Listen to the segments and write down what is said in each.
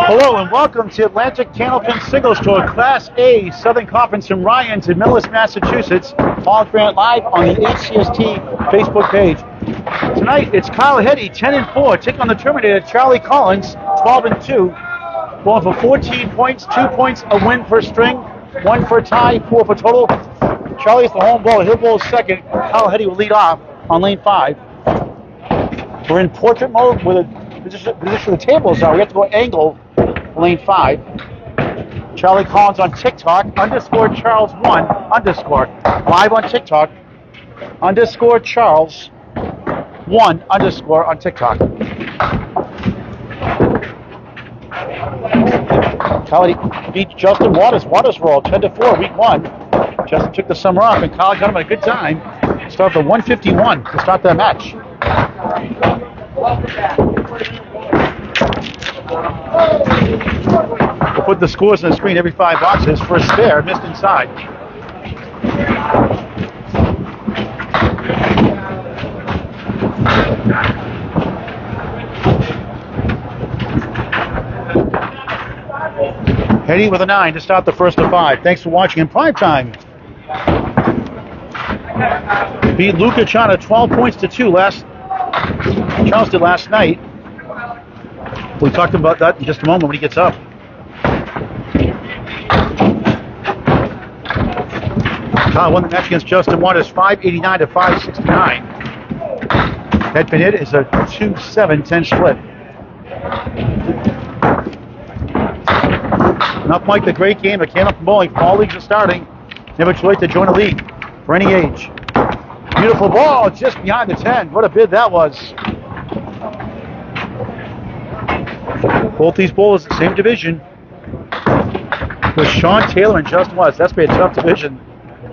Hello and welcome to Atlantic Candlepin Singles Tour Class A Southern Conference from Ryan to Millis, Massachusetts. Paul Grant live on the ACST Facebook page. Tonight it's Kyle Heady, 10-4, taking on the Terminator Charlie Collins, 12-2. Going for 14 points, 2 points a win per string, 1 for a tie, 4 for total. Charlie's the home bowler. He'll bowl second. Kyle Heady will lead off on lane 5. We're in portrait mode with a position of the tables are. We have to go angle lane 5. Charlie Collins on TikTok, _ Charles 1, _ live on TikTok, _ Charles 1, _ on TikTok. Kyle beat Justin Waters. Waters rolled 10-4 week 1. Justin took the summer off and Kyle got him at a good time. Started the 151 to start that match. We'll put the scores on the screen every 5 boxes. For a spare, missed inside. Heady with a 9 to start the first of 5. Thanks for watching in prime time. Beat Luca Chana 12 points to 2 Charles did last night. We'll talk about that in just a moment when he gets up. Kyle won the match against Justin Waters 589 to 569. Head pin hit is a 2-7-10 split. Not like the great game of Candlepin bowling. All leagues are starting. Never too late to join a league for any age. Beautiful ball just behind the 10. What a bid that was. Both these bowlers in the same division with Sean Taylor and Justin Waters. That's been a tough division.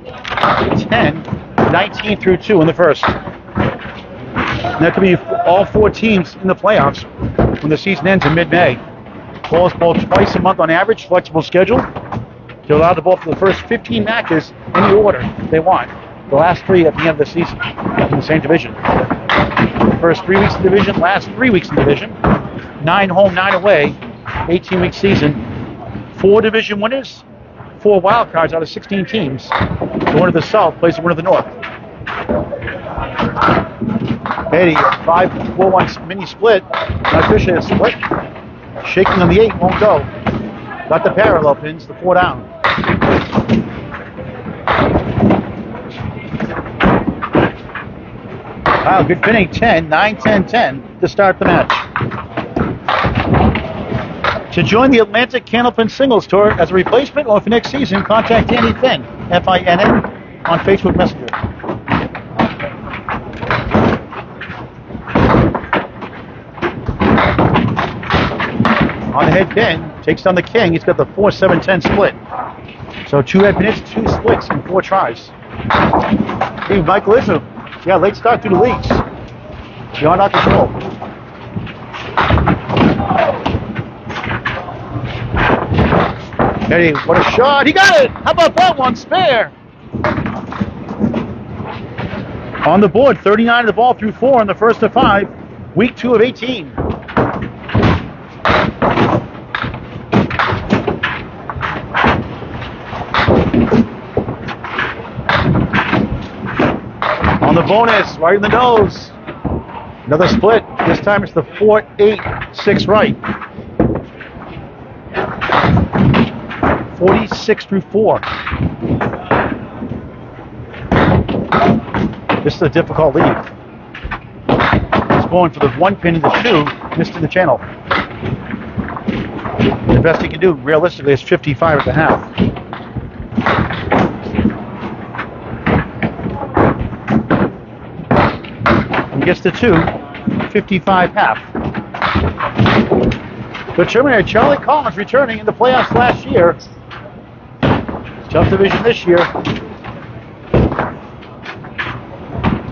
10-19 through 2 in the first. And that could be all 4 teams in the playoffs when the season ends in mid-May. Bowlers bowl twice a month on average, flexible schedule. They're allowed to bowl for the first 15 matches in the order they want. The last 3 at the end of the season in the same division. The first 3 weeks in the division, last 3 weeks in the division. 9 home, 9 away, 18-week season. 4 division winners, 4 wild cards out of 16 teams. The winner of the South plays the winner of the North. Heady, 5-4-1 mini split. Not officially a split. Shaking on the 8, won't go. Got the parallel pins, the 4 down. Wow, good pinning, 9-10-10 to start the match. To join the Atlantic Candlepin Singles Tour as a replacement or for next season, contact Danny Finn, Finn, on Facebook Messenger. On the head pin, takes down the king. He's got the 4-7-10 split. So 2 head pins, 2 splits in 4 tries. Hey, Michael Ism. Yeah, late start through the leagues. Beyond our control. Heady, what a shot. He got it. How about that one? Spare. On the board, 39 of the ball through 4 in the first of 5. Week 2 of 18. On the bonus, right in the nose. Another split. This time it's the 4-8-6 right. 46 through 4. This is a difficult lead. He's going for the 1 pin into 2, missed in the channel. The best he can do realistically is 55 at the half. Gets to 2, 55 half. The Terminator Charlie Collins returning in the playoffs last year. Tough division this year.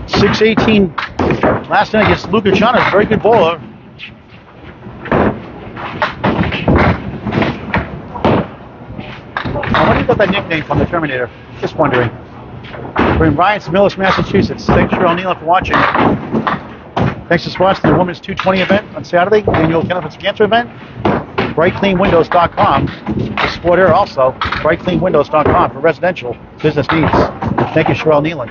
6-18 last night against Luca Chana, very good bowler. I wonder if you got that nickname from the Terminator. Just wondering. We're in Ryan, Millis, Massachusetts. Thanks, Cheryl Neal, for watching. Thanks to sponsoring the Women's 220 event on Saturday, the annual Candlepin Cancer event. BrightCleanWindows.com. The Sport Air also, BrightCleanWindows.com for residential business needs. Thank you, Sherelle Nealon.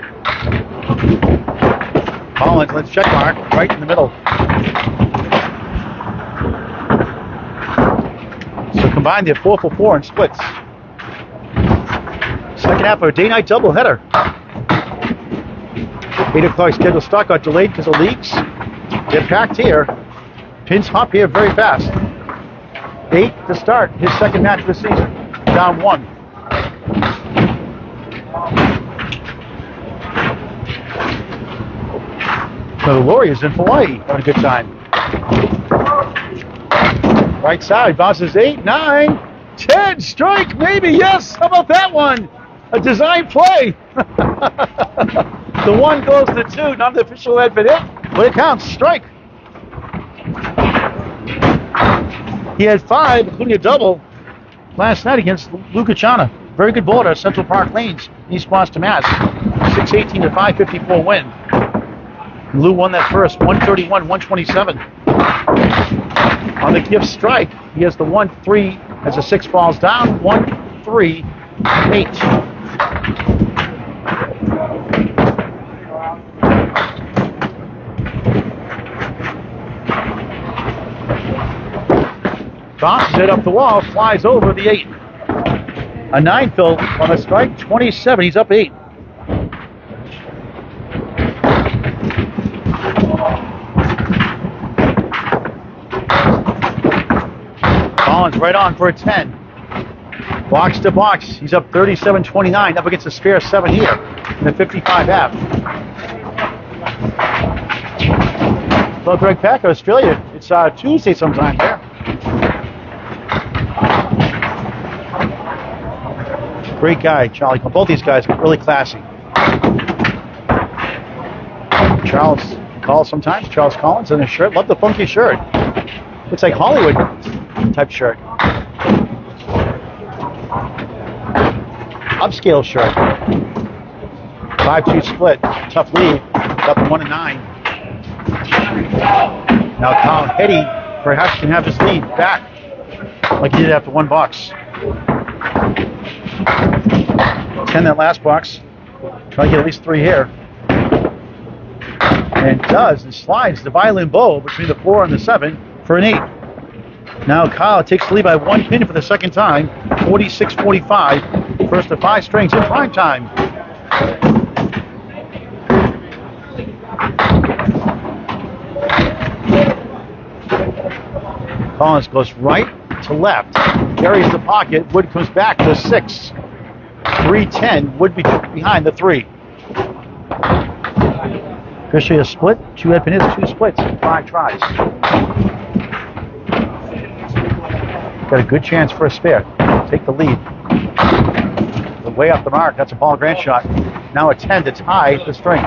Collins, let's check mark, right in the middle. So combined, they're 4 for 4 in splits. Second half of a day-night doubleheader. 8 o'clock scheduled start got delayed because of leaks. They're packed here. Pins hop here very fast. 8 to start his second match of the season. Down 1. So the Warriors in Hawaii having a good time. Right side, bounces 8, 9, 10, strike, maybe, yes. How about that one? A design play. The 1 goes to 2, not the official ad for it, but it counts, strike. He had 5, including a double, last night against Luca Chana. Very good bowler, Central Park Lanes, East Boston, Mass. 618 to 554 win. Lou won that first, 131-127. On the gift strike, he has the 1-3 as the 6 falls down, 1-3-8. Bounces it up the wall, flies over the 8. A 9 fill on a strike, 27, he's up 8. Collins right on for a 10. Box to box, he's up 37-29, up against a spare 7 here in the 55 half. Well, Greg Packer, Australia, it's Tuesday sometime there. Great guy, Charlie. Both these guys are really classy. Charles calls sometimes, Charles Collins in his shirt. Love the funky shirt. Looks like Hollywood type shirt. Upscale shirt. 5-2 split. Tough lead. Up 1-9. Now Kyle Heady perhaps can have his lead back like he did after 1 box. 10 that last box. Try to get at least 3 here. And does, and slides the violin bow between the 4 and the 7 for an 8. Now Kyle takes the lead by 1 pin for the second time, 46-45. First of 5 strings in prime time. Collins goes right to left, carries the pocket. Wood comes back to 6. 3-10. Wood be behind the 3. Officially a split. 2 head pin hits, 2 splits, 5 tries. Got a good chance for a spare. Take the lead. Way off the mark. That's a Paul Grant shot. Now a 10 to tie the string.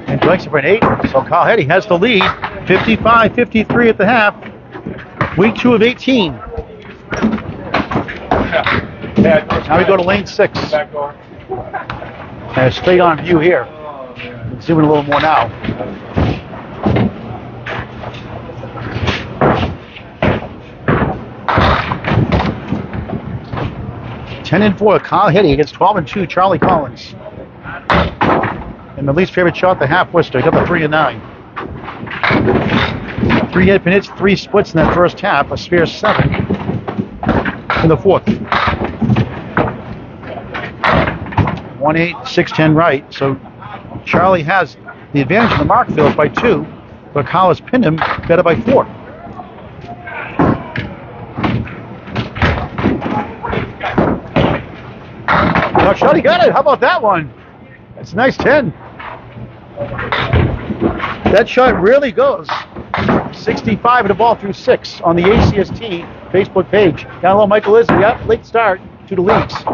And Blake's for an 8. So Kyle Heady has the lead. 55-53 at the half. Week 2 of 18. Now we go to lane 6. And a straight on view here. Zooming a little more now. Ten and 4, Kyle Heady against 12-2, Charlie Collins. And the least favorite shot, the half Worcester. He got the 3 and 9. 3 head pin hits, 3 splits in that first half. A spare 7 in the 4th. 1-8, 6-10 right. So Charlie has the advantage in the mark field by 2, but Kyle has pinned him better by 4. Now Charlie got it. How about that one? That's a nice 10. That shot really goes. 65 and the ball through 6 on the ACST Facebook page. Down low, Michael Izzy. Yep, late start due to leaks.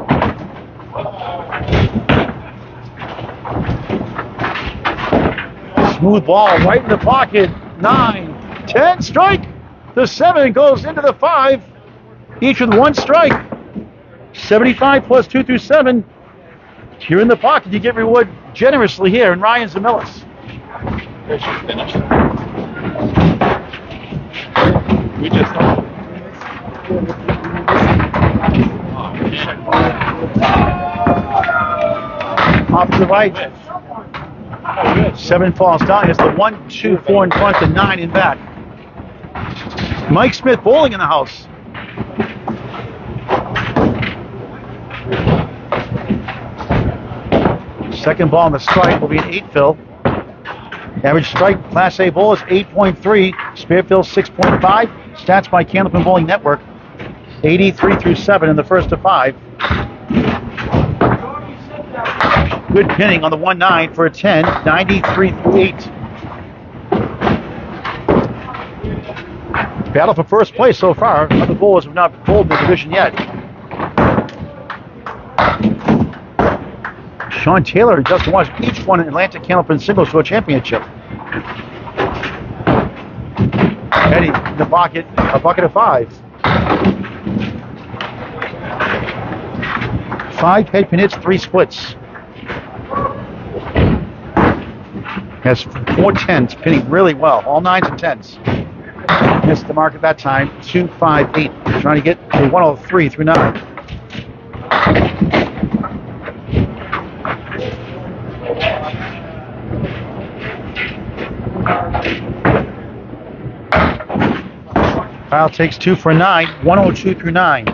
Smooth ball right in the pocket. 9, 10, strike. The 7 goes into the 5. Each with 1 strike. 75 plus 2 through 7. You're in the pocket. You get reward generously here in Ryan's and Millis. There she's finished. We just off to the right. 7 falls down. It's the 1, 2, 4 in front, the 9 in back. Mike Smith bowling in the house. Second ball on the strike will be an 8 fill. Average strike Class A bowl is 8.3. Spare fill 6.5. Stats by Candlepin Bowling Network. 83 through 7 in the first of 5. Good pinning on the 1-9 for a 10. 93 through 8. Battle for first place so far. Other bowlers have not bowled the division yet. Sean Taylor and Justin Watts each won an Atlantic Candlepin Singles Tour Championship. Heady in the pocket, a bucket of 5. 5 head pin hits, 3 splits. Has 4 10s, pinning really well. All 9s and 10s. Missed the mark at that time. 2, 5, 8. Trying to get to 103 through 9. Kyle takes 2 for 9, 102 through 9.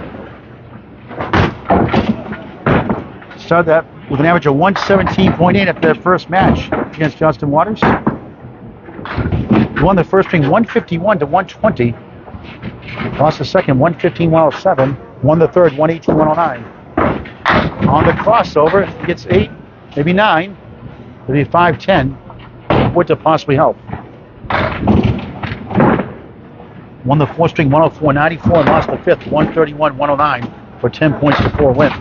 Started that with an average of 117.8 at the first match against Justin Waters. He won the first string 151 to 120. Lost the second 115, 107. Won the third 118, 109. On the crossover, he gets 8, maybe 9. It'll be 5-10. Would to possibly help. Won the 4th string 104, 94 and lost the 5th 131, 109 for 10 points to 4 win.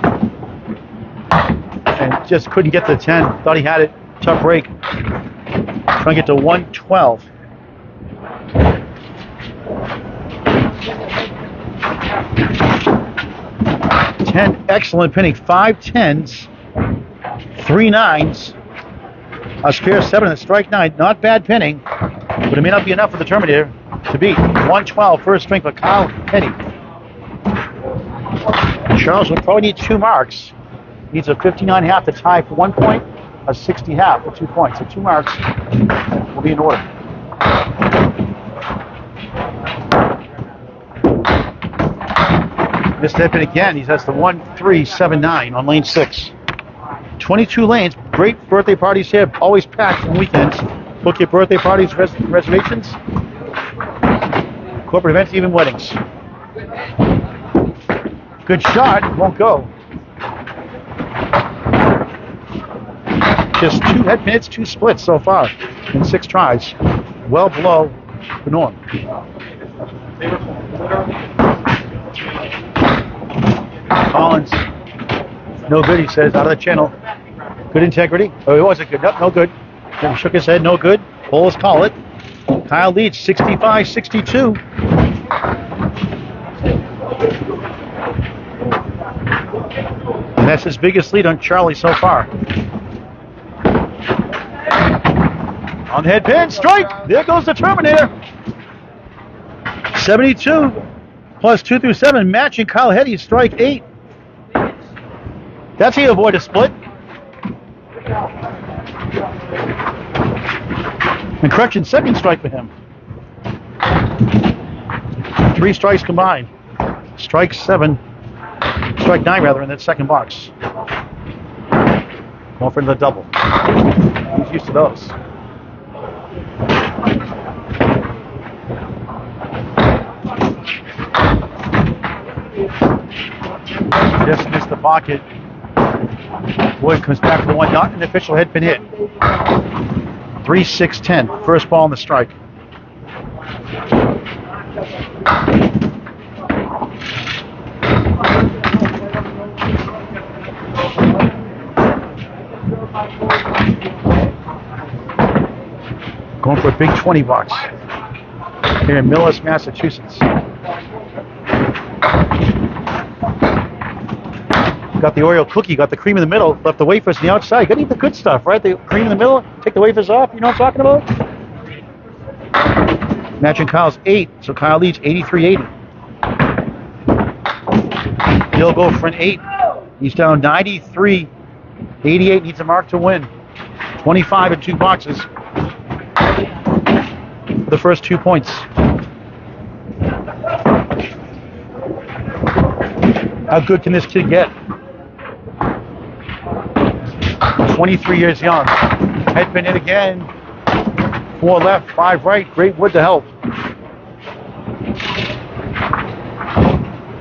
And just couldn't get the 10. Thought he had it. Tough break. Trying to get to 112. 10 excellent pinning. 5 10s, 3 9s, a spare 7 and a strike 9. Not bad pinning, but it may not be enough for the Terminator to beat 112 first string for Kyle Heady. Charles will probably need 2 marks. Needs a 59.5 to tie for 1 point, a 60.5 for 2 points. So 2 marks will be in order. Missed that pin again. He has the 1-3-7-9 on lane 6. 22 lanes. Great birthday parties here. Always packed on weekends. Book your birthday parties, reservations. Corporate events, even weddings. Good shot. Won't go. Just 2 head pin hits, 2 splits so far in 6 tries. Well below the norm. Collins, no good, he says, out of the channel. Good integrity. Oh, it wasn't good. No good. He shook his head, no good. Bowlers call it. Kyle leads 65-62. And that's his biggest lead on Charlie so far. On the head pin, strike! There goes the Terminator. 72 plus 2 through 7, matching Kyle Heady, strike 8. That's how you avoid a split. And correction, second strike for him. 3 strikes combined. Strike 9 rather, in that second box. Going for the double. He's used to those. Just missed the pocket. Wood comes back for the 1, not an official head pin hit. 3-6-10, first ball on the strike. Going for a big 20 bucks here in Millis, Massachusetts. Got the Oreo cookie, got the cream in the middle, left the wafers on the outside. Got to eat the good stuff, right? The cream in the middle, take the wafers off. You know what I'm talking about? Matching Kyle's 8, so Kyle leads 83-80. He'll go for an 8. He's down 93. 88 needs a mark to win. 25 in 2 boxes. The first 2 points. How good can this kid get? 23 years young. Headpin in again. 4 left, 5 right. Great wood to help.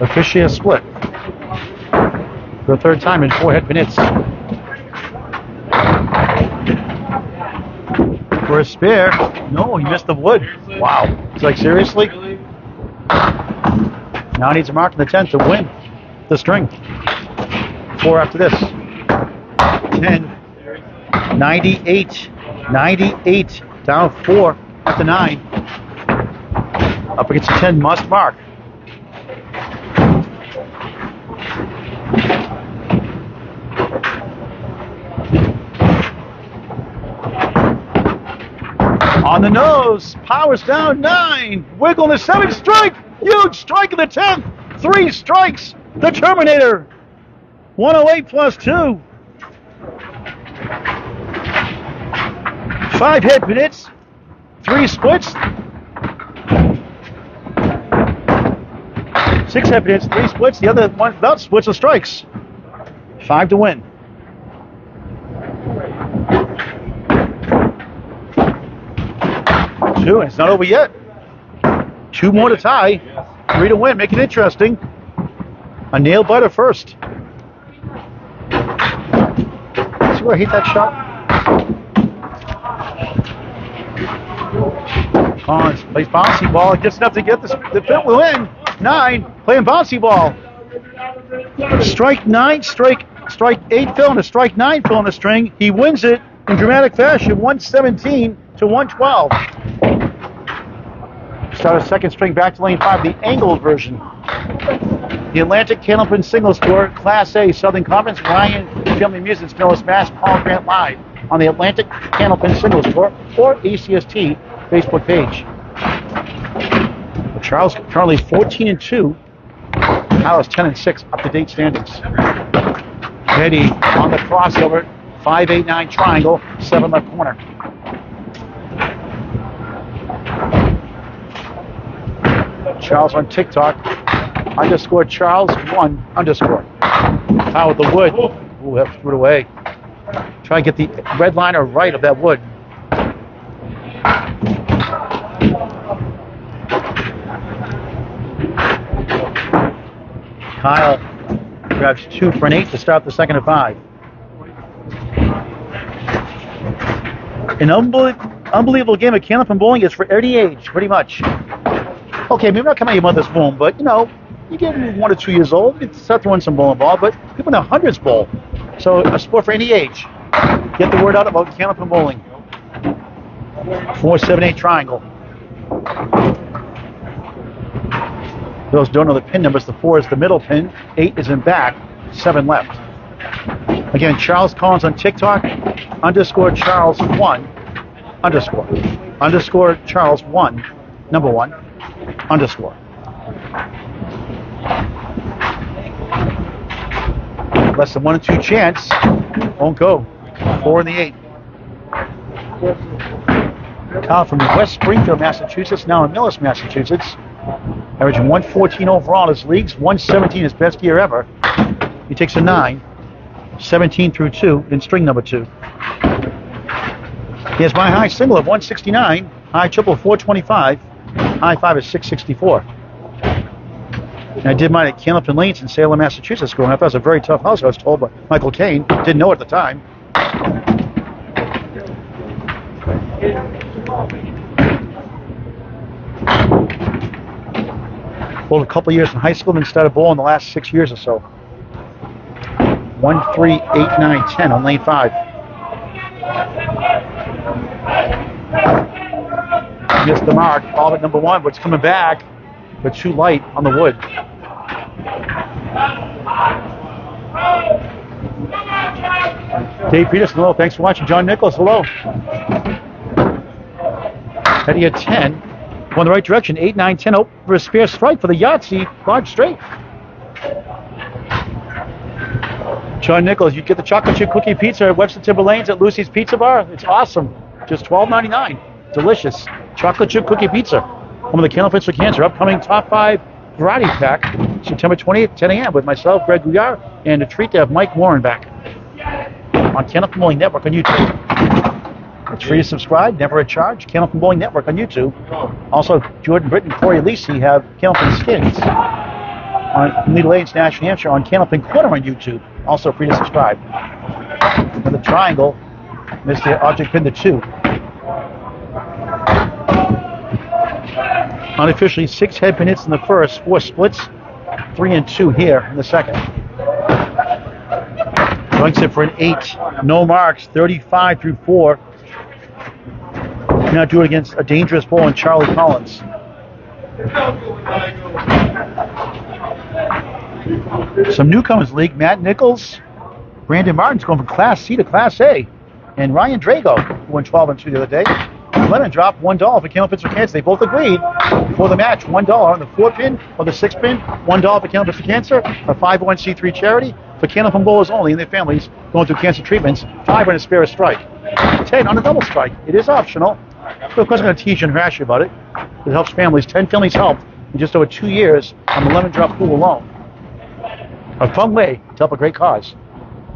Officially a split. For the 3rd time in 4 headpin hits. For a spare. No, he missed the wood. Wow. It's like, seriously? Now needs a mark in the 10th to win the string. 4 after this. 10. 98. 98. Down 4 after 9. Up against the 10 must mark. On the nose, powers down 9. Wiggle in the 7th strike. Huge strike in the 10th. 3 strikes. The Terminator. 108 plus 2. 5 headpin hits. 3 splits. 6 headpin hits. 3 splits. The other one without splits or strikes. 5 to win. Two, and it's not over yet. 2 more to tie. 3 to win. Make it interesting. A nail biter first. See where I hit that shot? Collins plays bouncy ball. Gets enough to get the pin will win. 9 playing bouncy ball. Strike 9, strike 8 fill and a strike 9 fill in the string. He wins it in dramatic fashion. 117 to 112. Start a 2nd string back to lane 5, the angled version. The Atlantic Candlepin Singles Tour, Class A, Southern Conference, Ryan Family Amusements, Millis, Mass, Paul Grant Live on the Atlantic Candlepin Singles Tour or ACST Facebook page. Charles currently 14-2. Kyle is 10-6, up-to-date standings. Heady on the crossover, 5-8-9 triangle, 7 left corner. Charles on TikTok, _ Charles 1 _ Kyle with the wood. Ooh, that threw it away. Try to get the red liner right of that wood. Kyle grabs 2 for an 8 to start the 2nd of 5. An unbelievable game of Candlepin bowling is for any age, pretty much. Okay, maybe not come out of your mother's womb, but you know, you get 1 or 2 years old, you start throwing some bowling ball, but people in the hundreds bowl. So a sport for any age. Get the word out about Candlepin bowling. 4-7-8 triangle. Those who don't know the pin numbers, the 4 is the middle pin, 8 is in back, 7 left. Again, Charles Collins on TikTok, _ Charles 1 _ Charles 1, number 1 _ Less than 1 in 2 chance. Won't go. 4 in the 8. Kyle from West Springfield, Massachusetts, now in Millis, Massachusetts. Averaging 114 overall in his leagues, 117 his best year ever. He takes a 9, 17 through 2 in string number 2. He has my high single of 169, high triple 425, high 5 is 664. And I did mine at Candlepin Lanes in Salem, Massachusetts growing up. That was a very tough house, I was told by Michael Caine. Didn't know it at the time. Bowled a couple years in high school, then started bowling the last 6 years or so. 1, 3, 8, 9, 10 on lane 5. Missed the mark. Ball at number 1, but it's coming back, but too light on the wood. Dave Peterson, hello. Thanks for watching. John Nichols, hello. Heady at 10. Going the right direction. 8, 9, 10. Oh, for a spare strike for the Yahtzee. Large straight. John Nichols, you get the chocolate chip cookie pizza at Webster Timberlanes at Lucy's Pizza Bar. It's awesome. Just $12.99. Delicious. Chocolate chip cookie pizza. Home of the Candlepin for Cancer. Upcoming top 5 variety pack. September 28th, 10 a.m. with myself, Greg Guyar, and a treat to have Mike Warren back. On Candlepin Bowling Network on YouTube. It's free to subscribe, never a charge. Candlepin Bowling Network on YouTube. Also, Jordan Britton and Corey Lisi have Candlepin Skins on Needle Age, Nash, New Hampshire on Candlepin Corner on YouTube. Also free to subscribe. And the triangle, Mr. Object Pin to 2. Unofficially 6 head pin hits in the first, 4 splits, 3 and 2 here in the second. Joints it for an 8. No marks, 35 through 4. Now do it against a dangerous ball in Charlie Collins. Some newcomers league. Matt Nichols, Brandon Martin's going from Class C to Class A. And Ryan Drago, who won 12 and 2 the other day. Lemon dropped $1 for Candlepin for Cancer. They both agreed before the match. $1 on the 4-pin or the 6-pin. $1 for Candlepin for Cancer. A 501c3 charity for Candlepin bowlers only and their families going through cancer treatments. 5 on a spare strike. 10 on a double strike. It is optional. So of course I'm going to tease you and harass you about it. It helps families. 10 families helped in just over 2 years on the lemon drop pool alone. A fun way to help a great cause.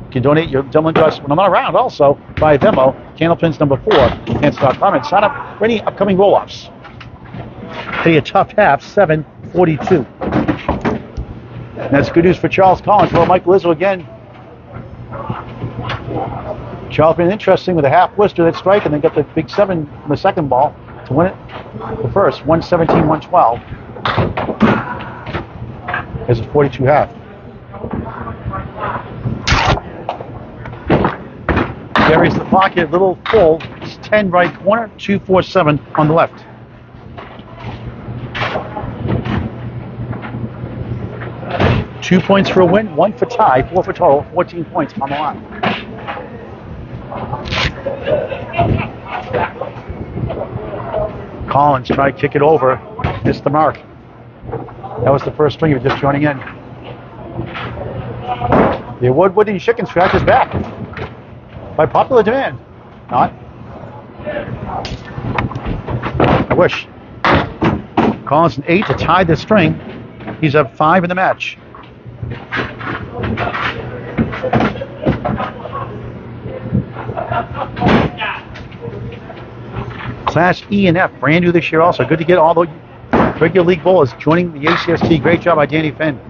You can donate your lemon drops when I'm not around also via Venmo, Candlepins number 4, Cancer.com, and sign up for any upcoming roll-offs. Pay a tough half, 742. And that's good news for Charles Collins. Well, Mike Lizzo again. Charles been interesting with a half blister that strike and then got the big 7 from the second ball to win it. The first, 117, 112. There's a 42 half. Buries the pocket, a little full. It's 10 right corner, 247 on the left. Two points for a win, 1 for tie, 4 for total, 14 points on the line. Collins tried to kick it over, missed the mark. That was the first string. He was just joining in. The award-winning chicken scratch is back. By popular demand. Not. I wish. Collins an 8 to tie the string. He's up 5 in the match. Class E and F, brand new this year also. Good to get all the regular league bowlers joining the ACST. Great job by Danny Finn.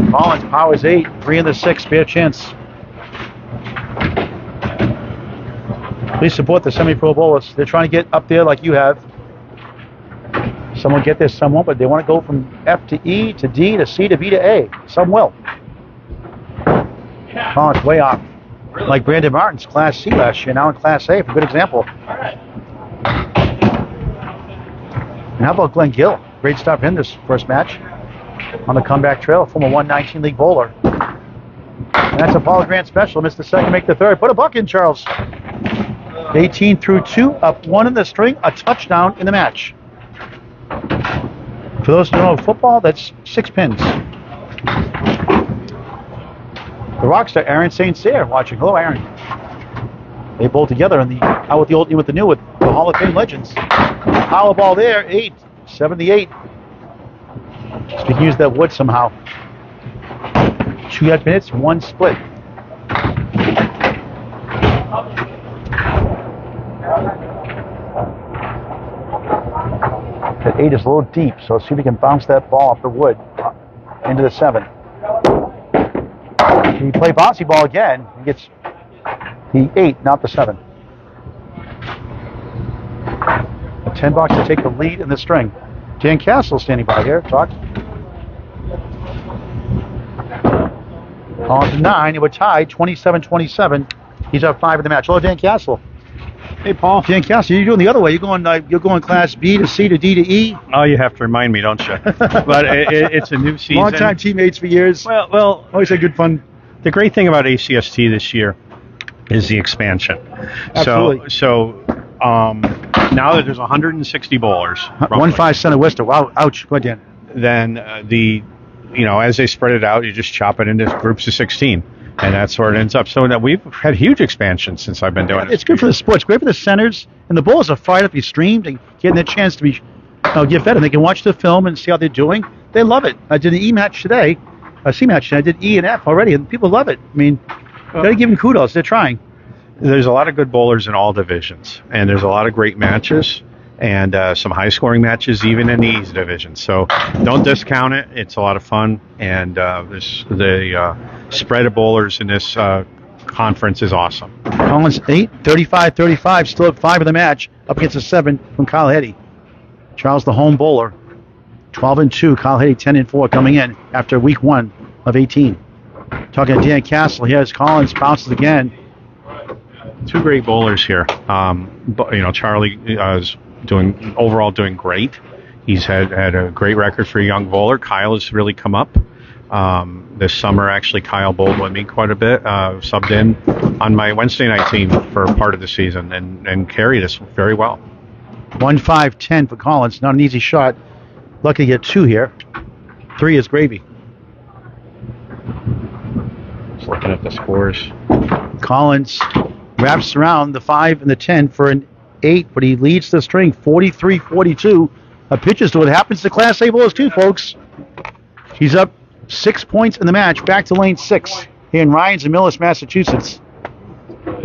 Collins powers 8, 3 in the 6, spare chance. Please support the semi-pro bowlers. They're trying to get up there like you have. Some will get there, some won't, but they want to go from F to E to D to C to B to A. Some will. Collins way off. Like Brandon Martin's Class C last year, now in Class A, for a good example. And how about Glenn Gill? Great start in this first match on the comeback trail, former 119 league bowler. And that's a Paul Grant special. Missed the second, make the third. Put a buck in, Charles. 18 through 2, up 1 in the string, a touchdown in the match. For those who don't know football, that's 6 pins. The rockstar Aaron St. Cyr watching. Hello, Aaron. They bowl together in the out with the old, in with the new, with the Hall of Fame legends. Powerball there, 8, 78. So we can use that wood somehow. 2 head minutes, 1 split. That 8 is a little deep, so let's see if we can bounce that ball off the wood into the 7. If you play bouncy ball again, he gets the 8, not the 7. A $10 to take the lead in the string. Dan Castle standing by here. Talk. On to 9, it would tie 27-27. He's up 5 in the match. Hello, Dan Castle. Hey, Paul. Dan Castle, you're doing the other way. You're going Class B to C to D to E. Oh, you have to remind me, don't you? But it's a new season. Long-time teammates for years. Well, always had good fun The great thing about ACST this year is the expansion. Absolutely. So now that there's 160 bowlers, roughly, 1-5 center Worcester. Wow, ouch. Go ahead, Dan. then as they spread it out, you just chop it into groups of 16, and that's where it ends up. So now we've had huge expansion since I've been doing it. It's good for the sports, great for the centers, and the bowlers are fired up. You streamed and getting their chance to be get better. They can watch the film and see how they're doing. They love it. I did an E-match today, a C-match, and I did E and F already, and people love it. I mean, gotta give them kudos. They're trying. There's a lot of good bowlers in all divisions, and there's a lot of great matches, and some high-scoring matches even in the East division. So don't discount it. It's a lot of fun, and the spread of bowlers in this conference is awesome. Collins 8, 35-35, still at 5 in the match, up against a 7 from Kyle Heady. Charles, the home bowler, 12-2. Kyle Heady 10-4 coming in after week 1 of 18. Talking to Dan Castle, here's Collins, bounces again. Two great bowlers here. Charlie is doing great. He's had a great record for a young bowler. Kyle has really come up. This summer, actually, Kyle bowled with me quite a bit, subbed in on my Wednesday night team for part of the season and carried us very well. 1-5-10 for Collins. Not an easy shot. Lucky to get 2 here. 3 is gravy. Just looking at the scores. Collins wraps around the 5 and the 10 for an 8, but he leads the string 43-42. Pitches to what happens to Class A bowlers too, folks. He's up 6 points in the match. Back to lane 6 here in Ryan's in Millis, Massachusetts.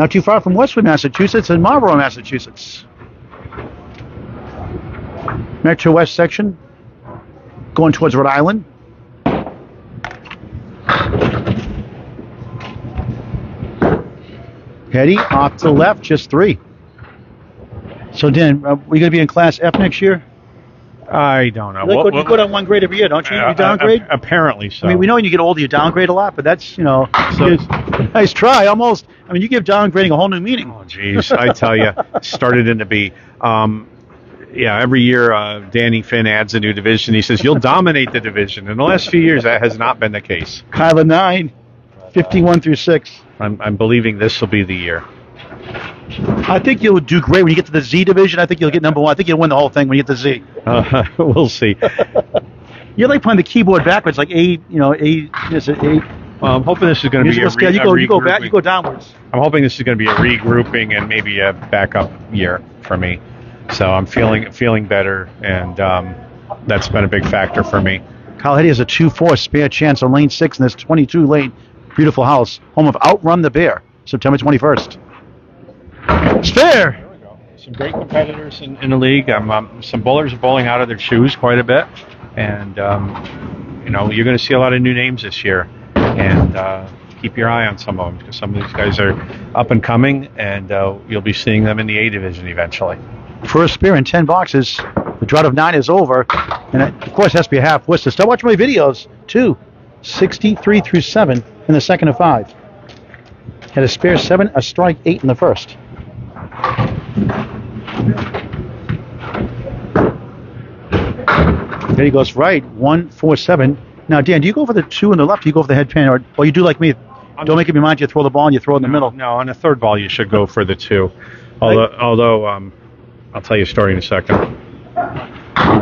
Not too far from Westwood, Massachusetts, and Marlborough, Massachusetts. Metro West section, going towards Rhode Island. Heady off to the left, just 3. So, Dan, are we going to be in Class F next year? I don't know. You go down 1 grade every year, don't you? You downgrade? Apparently so. I mean, we know when you get older, you downgrade a lot, but that's, nice try. Almost. I mean, you give downgrading a whole new meaning. Oh, geez. I tell you, started in the B. Every year Danny Finn adds a new division. He says, you'll dominate the division. In the last few years, that has not been the case. Kyla 9, 51-6. I'm believing this will be the year. I think you'll do great when you get to the Z division. I think you'll get number 1. I think you'll win the whole thing when you get to Z. We'll see. You're like playing the keyboard backwards, like A. Is it A? Well, I'm hoping this is going to be a scale. You go back, you go downwards. I'm hoping this is going to be a regrouping and maybe a backup year for me. So I'm feeling better, and that's been a big factor for me. Kyle Heady has a 2-4 spare chance on lane 6 in this 22 lane beautiful house, home of Outrun the Bear, September 21st. Spare! There we go. Some great competitors in the league. Some bowlers are bowling out of their shoes quite a bit, and you're going to see a lot of new names this year, and keep your eye on some of them, because some of these guys are up and coming, and you'll be seeing them in the A division eventually. First spear in 10 boxes. The drought of 9 is over. And it, of course, has to be a half Worcester. Start watching my videos, too. 63-7 in the second of 5. Had a spare 7, a strike 8 in the first. There he goes right. 1-4-7. Now, Dan, do you go for the 2 on the left, or do you go for the head pin? Or you do like me? Don't make up your mind. You throw the ball and you throw it in the middle. No, on the third ball, you should go for the 2. Although I'll tell you a story in a second.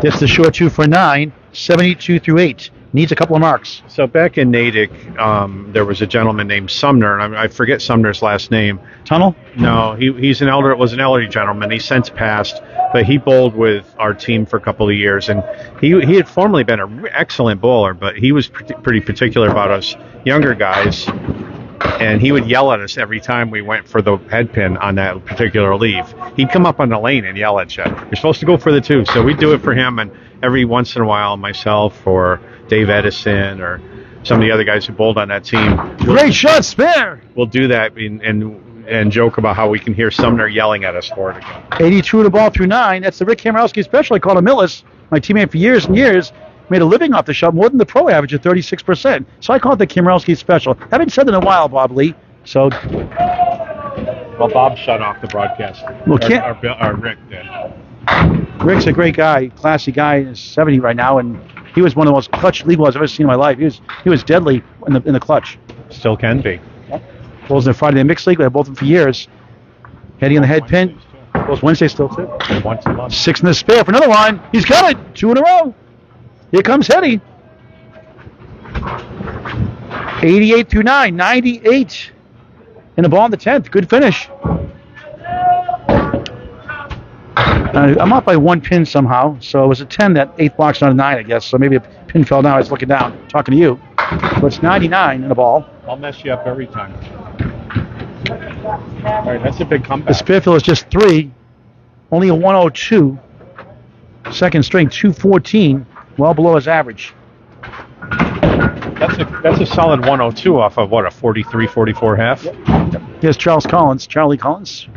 This the short 2 for 9, 72-8. Needs a couple of marks. So back in Natick, there was a gentleman named Sumner, and I forget Sumner's last name. Tunnel? No, was an elderly gentleman. He's since passed, but he bowled with our team for a couple of years, and he had formerly been an excellent bowler, but he was pretty particular about us younger guys, and he would yell at us every time we went for the head pin on that particular leave. He'd come up on the lane and yell at you. You're supposed to go for the 2, so we'd do it for him, and every once in a while, myself or Dave Edison or some of the other guys who bowled on that team. Great shot, spare! We'll do that and joke about how we can hear Sumner yelling at us for it again. 82 to ball through 9. That's the Rick Kamarowski special. I called him Millis, my teammate for years and years. Made a living off the shot, more than the pro average at 36%. So I call it the Kamarowski special. Haven't said it in a while, Bob Lee. So, well, Bob shut off the broadcast. Well, Rick did. Rick's a great guy, classy guy. He's 70 right now, and he was one of the most clutch league balls I've ever seen in my life. He was deadly in the clutch. Still can be. Bowls in the Friday Night Mixed League. We had both of them for years. Heady on the head pin. Bowls Wednesday still, too. Once a month. 6 in the spare for another one. He's got it. 2 in a row. Here comes Heady. 88 through 9. 98. And the ball in the 10th. Good finish. I'm up by 1 pin somehow. So it was a 10. That 8th box, not a 9, I guess. So maybe a pin fell down. I was looking down, talking to you. So it's 99 in the ball. I'll mess you up every time. All right, that's a big The comeback. spare fill is just 3. Only a 102. Second string, 214. Well below his average. That's a solid 102 off of, what, a 43, 44 half? Here's Charlie Collins.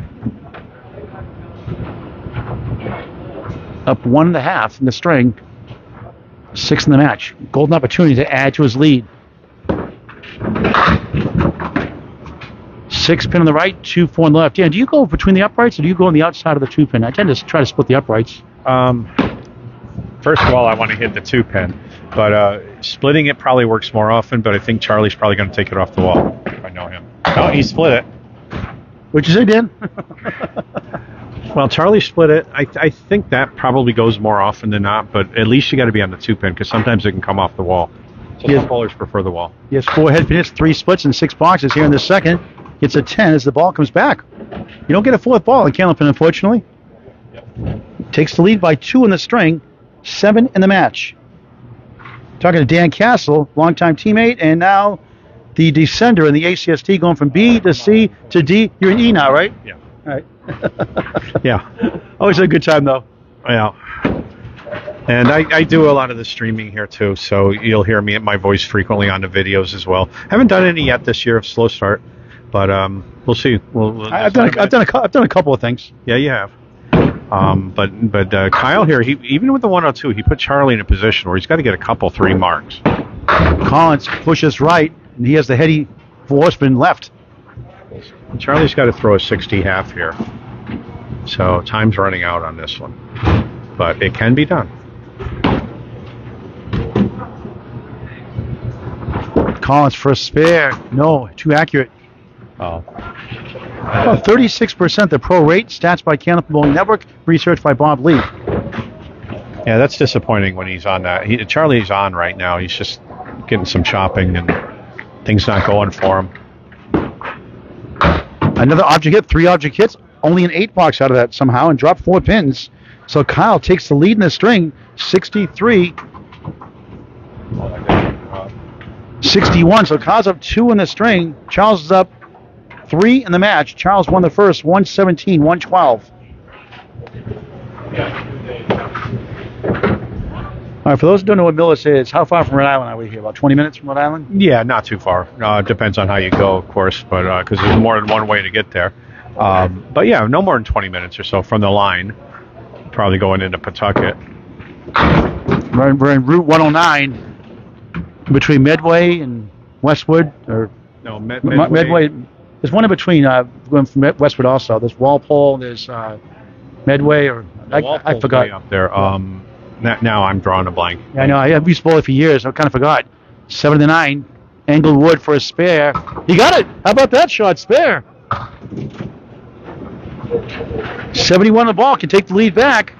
Up 1.5 in the string. 6 in the match. Golden opportunity to add to his lead. 6 pin on the right, 2, 4 on the left. Dan, do you go between the uprights or do you go on the outside of the 2 pin? I tend to try to split the uprights. First of all, I want to hit the 2 pin, but splitting it probably works more often. But I think Charlie's probably going to take it off the wall if I know him. No, he split it. What'd you say, Dan? Well, Charlie split it. I think that probably goes more often than not, but at least you got to be on the 2 pin because sometimes it can come off the wall. So some bowlers prefer the wall. He has 4 head pin hits, 3 splits, and 6 boxes here in the second. Gets a 10 as the ball comes back. You don't get a 4th ball in Candlepin, unfortunately. Yep. Takes the lead by 2 in the string, 7 in the match. Talking to Dan Castle, longtime teammate, and now the descender in the ACST, going from B to C to D. You're in E now, right? Yeah. All right. Yeah. Always a good time, though. Yeah. And I do a lot of the streaming here, too, so you'll hear my voice frequently on the videos as well. Haven't done any yet this year, slow start, but we'll see. I've done a couple of things. Yeah, you have. But Kyle here, even with the 102, he put Charlie in a position where he's got to get a couple 3 marks. Collins pushes right, and he has the Heady horseman left. Charlie's got to throw a 60 half here. So time's running out on this one. But it can be done. Collins for a spare. No, too accurate. Oh. 36% the pro rate. Stats by Candlepin Bowling Network. Research by Bob Lee. Yeah, that's disappointing when he's on that. Charlie's on right now. He's just getting some chopping and things not going for him. Another object hit, 3 object hits. Only an 8 box out of that somehow and dropped 4 pins. So Kyle takes the lead in the string, 63. 61. So Kyle's up 2 in the string. Charles is up 3 in the match. Charles won the first, 117, 112. All right, for those who don't know what Millis is, how far from Rhode Island are we here? About 20 minutes from Rhode Island? Yeah, not too far. Depends on how you go, of course, but because there's more than one way to get there. But yeah, no more than 20 minutes or so from the line. Probably going into Pawtucket. We're in Route 109 between Medway and Westwood. Or No, Medway. There's one in between going from Westwood also. There's Walpole, there's Medway, or I forgot. Up there. Now I'm drawing a blank. Yeah, I know. I used to bowl it for years. I kind of forgot. 7 to 9. Englewood for a spare. He got it. How about that shot? Spare. 71 on the ball. Can take the lead back.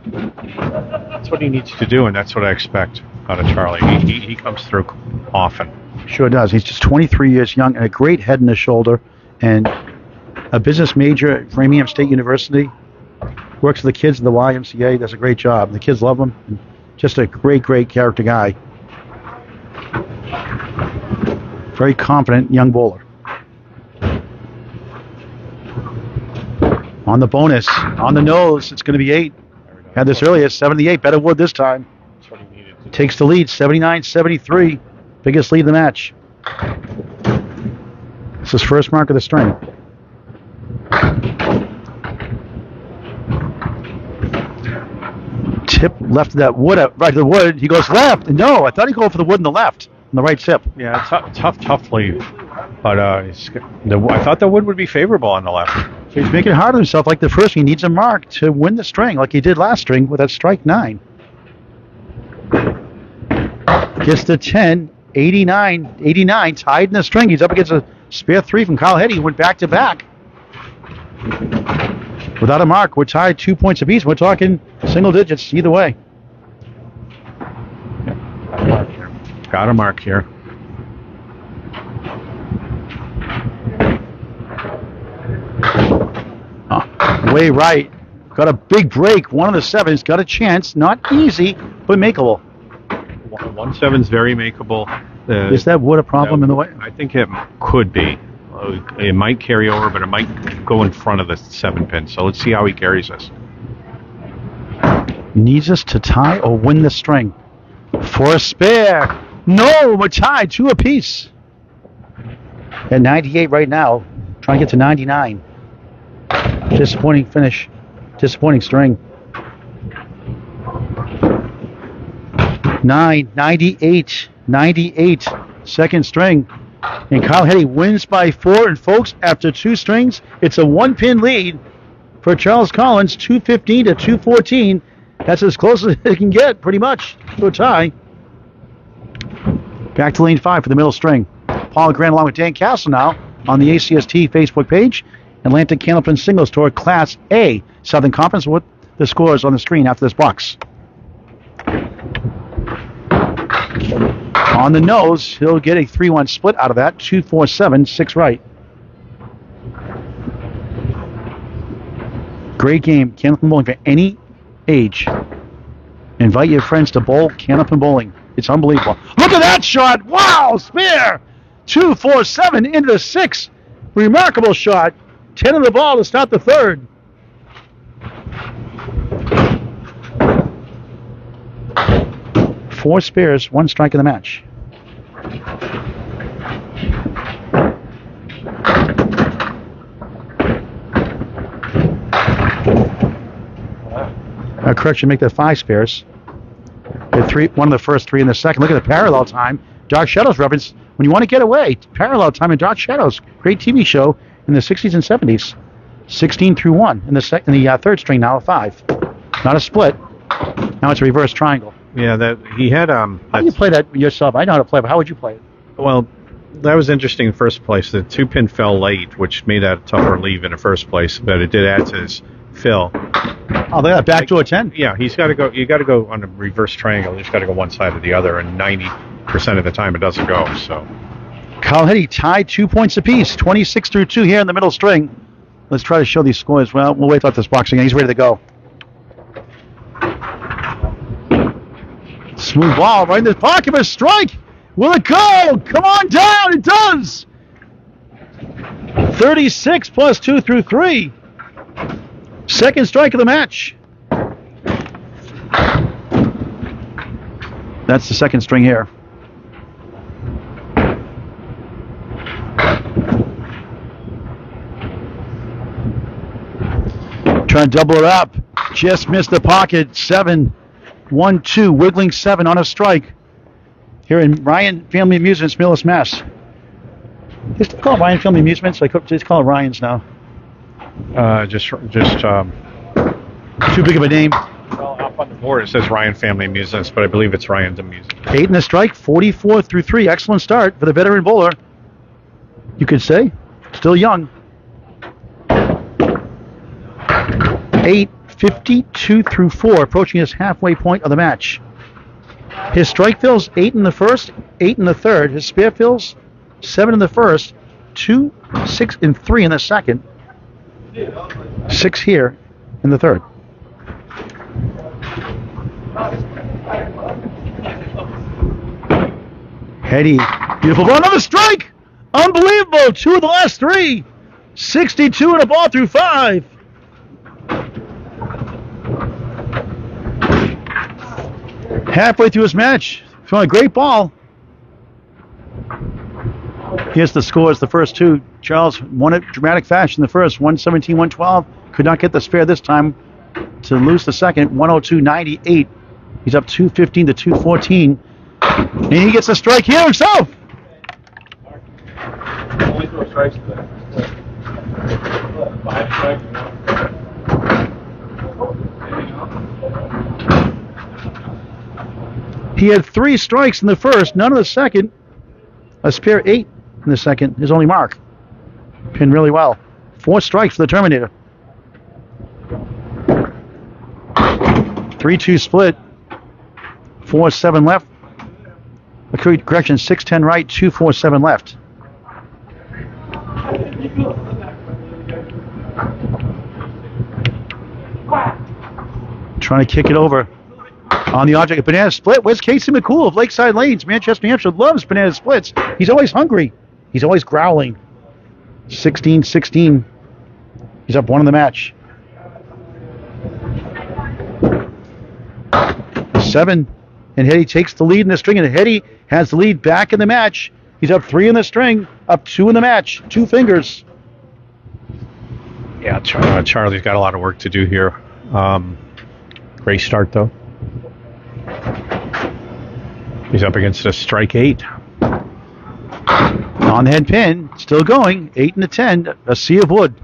That's what he needs to do, and that's what I expect out of Charlie. He comes through often. Sure does. He's just 23 years young and a great head and the shoulder, and a business major at Framingham State University. Works with the kids in the YMCA. Does a great job. The kids love him. And just a great, great character guy. Very confident young bowler. On the bonus, on the nose, it's going to be 8. Had this earlier, 78. Better wood this time. That's what he needed to do. Takes the lead, 79-73. Biggest lead in the match. It's his first mark of the string. Tip left of that wood, right to the wood. He goes left. No, I thought he'd go for the wood in the left, on the right tip. Yeah, tough lead. But I thought the wood would be favorable on the left. So he's making it hard on himself like the first. He needs a mark to win the string, like he did last string with that strike 9. Gets to 10, 89, tied in the string. He's up against a spare 3 from Kyle Heady. He went back to back. Without a mark, we're tied 2 points apiece. We're talking single digits either way. Got a mark here. Way right. Got a big break. One of the 7's got a chance. Not easy, but makeable. 1-7's very makeable. Is that wood a problem in the way? I think it could be. It might carry over, but it might go in front of the 7-pin. So let's see how he carries us. Needs us to tie or win the string. For a spare. No, we're tied 2 apiece. At 98 right now. Trying to get to 99. Disappointing finish. Disappointing string. 98. Second string. And Kyle Heady wins by 4. And folks, after 2 strings, it's a 1-pin lead for Charles Collins, 215 to 214. That's as close as it can get, pretty much, to a tie. Back to lane 5 for the middle string. Paul Grant along with Dan Castle now on the ACST Facebook page. Atlantic Candlepin Singles Tour Class A Southern Conference. With the scores on the screen after this box. On the nose, he'll get a 3-1 split out of that. 2-4-7, 6 right. Great game. Candlepin bowling for any age. Invite your friends to bowl Candlepin bowling. It's unbelievable. Look at that shot. Wow, spare. 2-4-7 into the 6. Remarkable shot. 10 on the ball to start the third. Four spares, 1 strike in the match. Correction, make that 5 spares. One of the first 3 in the second. Look at the parallel time. Dark Shadows reference. When you want to get away, parallel time in Dark Shadows. Great TV show in the 60s and 70s. 16 through 1 in the third string, now a 5. Not a split. Now it's a reverse triangle. Yeah, that he had. How do you play that yourself? I know how to play, but how would you play it? Well, that was interesting in the first place. The 2-pin fell late, which made that a tougher leave in the first place, but it did add to his fill. Oh, they got back to a 10. Yeah, he's got to go. You got to go on a reverse triangle. You just got to go one side or the other, and 90% of the time it doesn't go. So, Kyle Heady tied 2 points apiece, 26 through 2 here in the middle string. Let's try to show these scores. Well, we'll wait till this box again. He's ready to go. Smooth ball right in the pocket of a strike. Will it go? Come on down. It does. 36 plus 2 through 3. Second strike of the match. That's the second string here. Trying to double it up. Just missed the pocket. 7, 1, 2. Wiggling 7 on a strike. Here in Ryan Family Amusements, Millis, Mass. Just call it Ryan Family Amusements. I could just call it Ryan's now. Just Too big of a name. well, up on the board it says Ryan Family Amusements, but I believe it's Ryan's Amusements. 8 in the strike, 44 through 3. Excellent start for the veteran bowler. You could say, still young. 8:52 through 4, approaching his halfway point of the match. His strike fills 8 in the first, 8 in the third. His spare fills 7 in the first, 2, 6, and 3 in the second. 6 here in the third. Heady, beautiful ball, another strike! Unbelievable! 2 of the last 3. 62 and a ball through 5. Halfway through his match, throwing a great ball. Here's the scores, the first 2. Charles won it dramatic fashion. The first, 117, 112. Could not get the spare this time to lose the second, 102.98. He's up 215 to 214. And he gets a strike here himself. Only 4 strikes today. 5 strikes. He had 3 strikes in the first, none in the second. A spare 8 in the second. His only mark. Pinned really well. 4 strikes for the Terminator. 3-2 split. 4-7 left. Correction, 6-10 right, 2-4-7 left. Trying to kick it over on the object. A banana split. Where's Casey McCool of Lakeside Lanes? Manchester, New Hampshire loves banana splits. He's always hungry. He's always growling. 16-16. He's up 1 in the match. 7. And Heady takes the lead in the string. And Heady has the lead back in the match. He's up 3 in the string. Up 2 in the match. 2 fingers. Yeah, Charlie's got a lot of work to do here. Great start, though. He's up against a strike 8. On the head pin, still going. 8 and a 10, a sea of wood.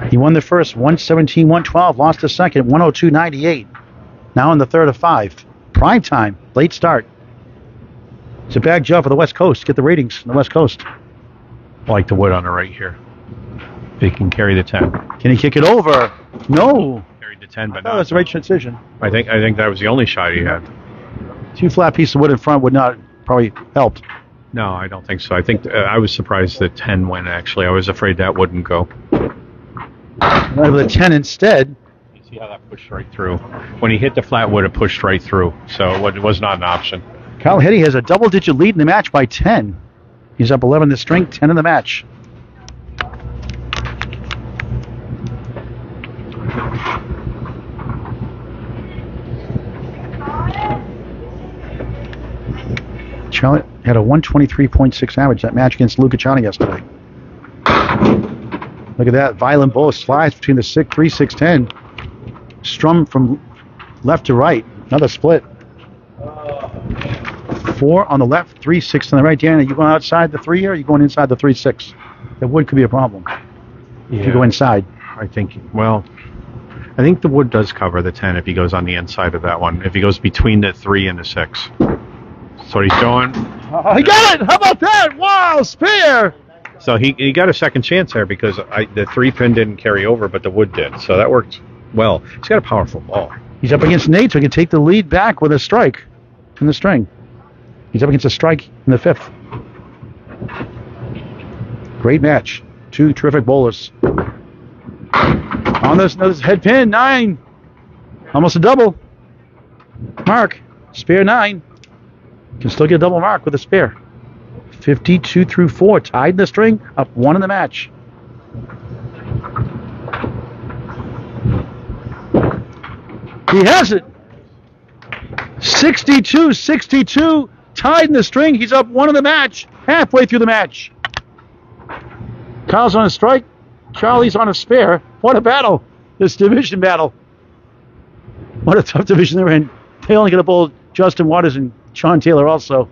He won the first, 117-112, lost the second, 102-98. Now in the third of 5. Prime time, late start. It's a bad job for the West Coast. Get the ratings on the West Coast. I like the wood on the right here. He can carry the 10. Can he kick it over? No. Carried the 10, but Oh, that's the right decision. I think that was the only shot he had. 2 flat pieces of wood in front would not probably helped. No, I don't think so. I think I was surprised that 10 went, actually. I was afraid that wouldn't go. Went with a 10 instead. You see how that pushed right through? When he hit the flat wood, it pushed right through. So it was not an option. Kyle Heady has a double-digit lead in the match by 10. He's up 11 in the string, 10 in the match. Charlie had a 123.6 average that match against Luca Ciani yesterday. Look at that. Violent bow slides between the 6-3, 6-10. Strum from left to right. Another split. 4 on the left, 3-6 on the right. Dan, are you going outside the 3 or are you going inside the 3-6? That wood could be a problem if you go inside. I think the wood does cover the 10 if he goes on the inside of that one. If he goes between the 3 and the 6. That's what he's doing. He got it! How about that? Wow, spare! So he got a second chance there because the 3 pin didn't carry over, but the wood did. So that worked well. He's got a powerful ball. He's up against Nate, so he can take the lead back with a strike in the string. He's up against a strike in the 5th. Great match. 2 terrific bowlers. On this head pin, 9. Almost a double. Mark, spare 9. Can still get a double mark with a spare. 52 through 4, tied in the string, up 1 in the match. He has it. 62-62, tied in the string. He's up 1 in the match, halfway through the match. Kyle's on a strike. Charlie's on a spare. What a battle. This division battle. What a tough division they're in. They only get a bowl Justin Waters and Sean Taylor also.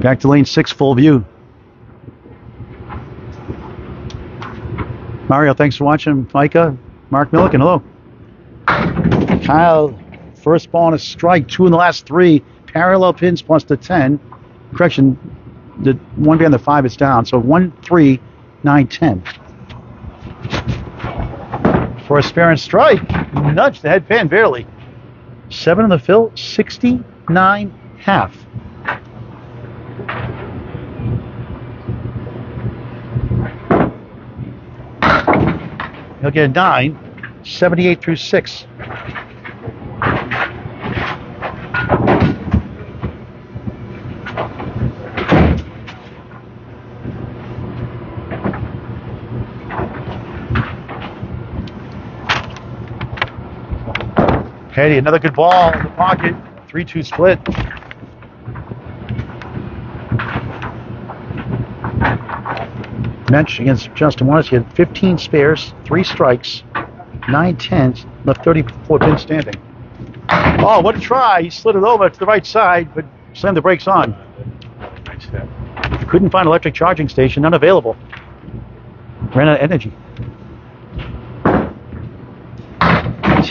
Back to lane 6, full view. Mario, thanks for watching. Micah, Mark Milliken, hello. Kyle, first ball on a strike, 2 in the last 3. Parallel pins plus the 10. Correction, the 1 behind the 5 is down. So 1, 3, 9, 10. For a spare and strike, nudge the head pin barely. 7 in the fill, 69 half. He'll get a 9, 78 through 6. Heady, another good ball in the pocket. 3-2 split. Mensch against Justin Waters. He had 15 spares, 3 strikes, 9 tens, left 34 pins standing. Oh, what a try. He slid it over to the right side, but slammed the brakes on. Nice hit. Couldn't find an electric charging station, none available. Ran out of energy.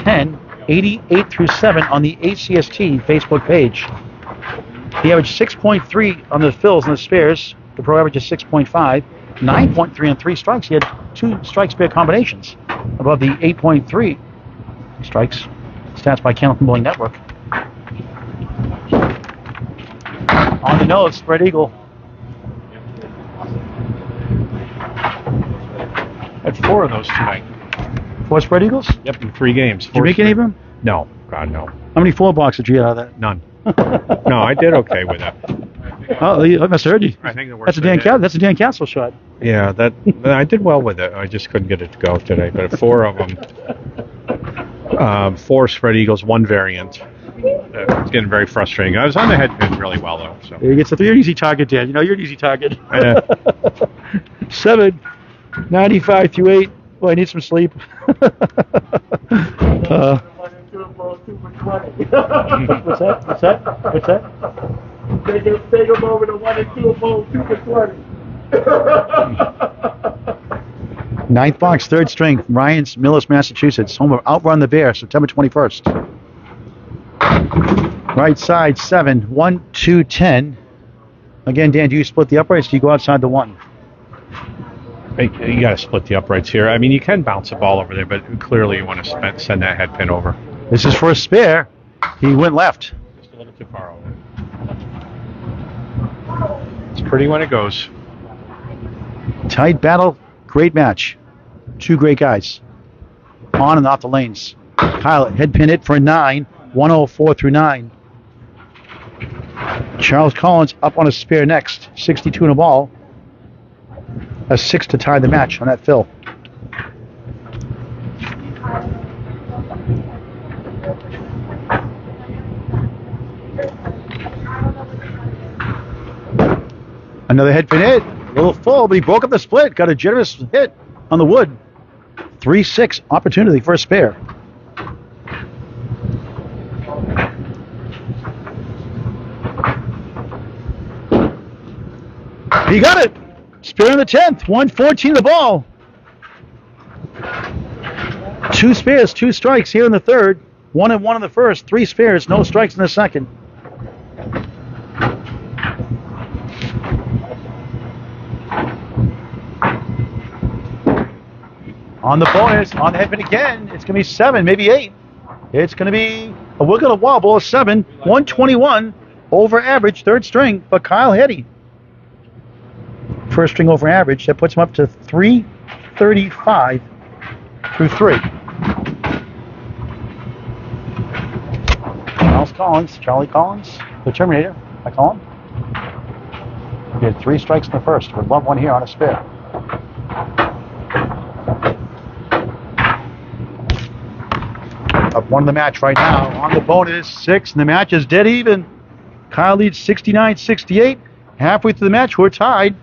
10, 88 through 7 on the ACST Facebook page. He averaged 6.3 on the fills and the spares. The pro average is 6.5, 9.3 on 3 strikes. He had 2 strike-spare combinations above the 8.3 strikes. Stats by Candlepin Bowling Network. On the nose, spread eagle. Had 4 of those tonight. 4 spread eagles? Yep, in 3 games. Did you make any of them? No, God, no. How many 4 blocks did you get out of that? None. No, I did okay with that. Oh, I must have heard you. I think the worst That's a Dan Castle shot. Yeah, I did well with it. I just couldn't get it to go today. But 4 of them, 4 spread eagles, 1 variant. It's getting very frustrating. I was on the head pin really well though. So You're an easy target, Dan. You know you're an easy target. 7, 95 through 8. Oh, I need some sleep. What's that? Take him over to 1 and 2 bowl 2 for 20. 9th box, 3rd string, Ryan's, Millis, Massachusetts. Home of Outrun the Bear, September 21st. Right side, 7, 1, 2, 10. Again, Dan, do you split the uprights? Do you go outside the 1? you got to split the uprights here. I mean, you can bounce the ball over there, but clearly you want to send that head pin over. This is for a spare. He went left. Just a little too far over. It's pretty when it goes. Tight battle, great match. 2 great guys. On and off the lanes. Kyle head pin it for a 9, 104 through 9. Charles Collins up on a spare next, 62 in a ball. A 6 to tie the match on that fill. Another head pin hit. A little full, but he broke up the split. Got a generous hit on the wood. 3-6 opportunity for a spare. He got it. Spare in the 10th. 114 the ball. 2 spares, 2 strikes here in the 3rd. 1 and 1 in the 1st. 3 spares, no strikes in the 2nd. On the bonus, on the head pin again, it's going to be 7, maybe 8. It's going to be a wiggle and wobble of 7, 121 over average, 3rd string for Kyle Heady. 1st string over average, that puts him up to 335 through 3. Charlie Collins, the Terminator, I call him. He had 3 strikes in the 1st, would love 1 here on a spare. Up 1 in the match right now. On the bonus, 6, and the match is dead even. Kyle leads 69-68. Halfway through the match, we're tied.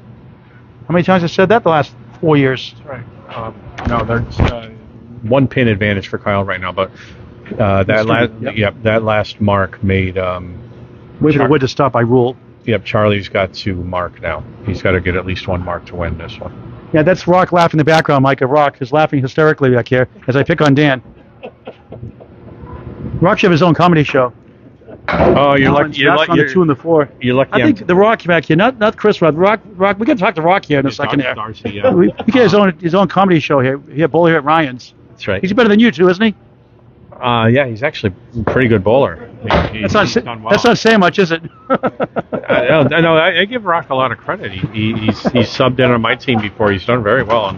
How many times have I said that the last 4 years? That's right. No, there's 1 pin advantage for Kyle right now, but that last mark made. Wait for the wood to stop by rule. Yep, Charlie's got to mark now. He's got to get at least 1 mark to win this one. Yeah, that's Rock laughing in the background, Mike. Rock is laughing hysterically back here as I pick on Dan. Rock should have his own comedy show. Oh, you're lucky. You're on the 2 and the 4. You're lucky. I think the Rock back here, not Chris Rock. Rock. We got to talk to Rock here in a second. Darcy, yeah. We get his own comedy show here. He had bowler here at Ryan's. That's right. He's better than you two, isn't he? Yeah, he's actually a pretty good bowler. He's done well. That's not saying much, is it? I give Rock a lot of credit. He's subbed in on my team before. He's done very well.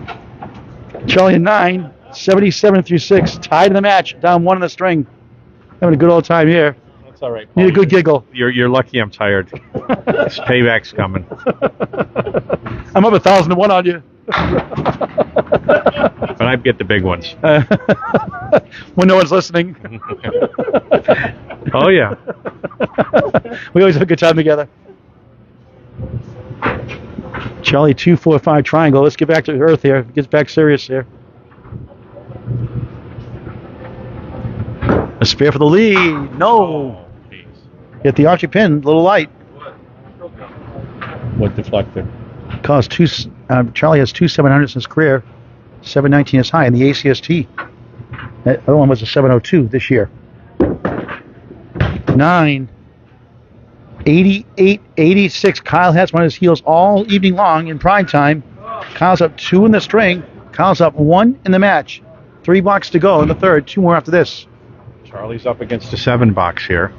Charlie and 9, 77 through 6, tied in the match, down 1 in the string. Having a good old time here. That's all right. Need a good giggle. You're lucky I'm tired. This payback's coming. I'm up 1,000-1 on you. But I get the big ones. When no one's listening. Oh, yeah. We always have a good time together. Charlie, 2, 4, 5 triangle. Let's get back to earth here. Gets back serious here. A spare for the lead. No. Hit the archery pin. A little light. What deflected? Caused 2. Charlie has 2 700s in his career. 719 is high in the ACST. That other one was a 702 this year. 9, 88, 86. Kyle has one of his heels all evening long in prime time. Kyle's up 2 in the string. Kyle's up 1 in the match. 3 blocks to go in the third. 2 more after this. Charlie's up against a 7 box here.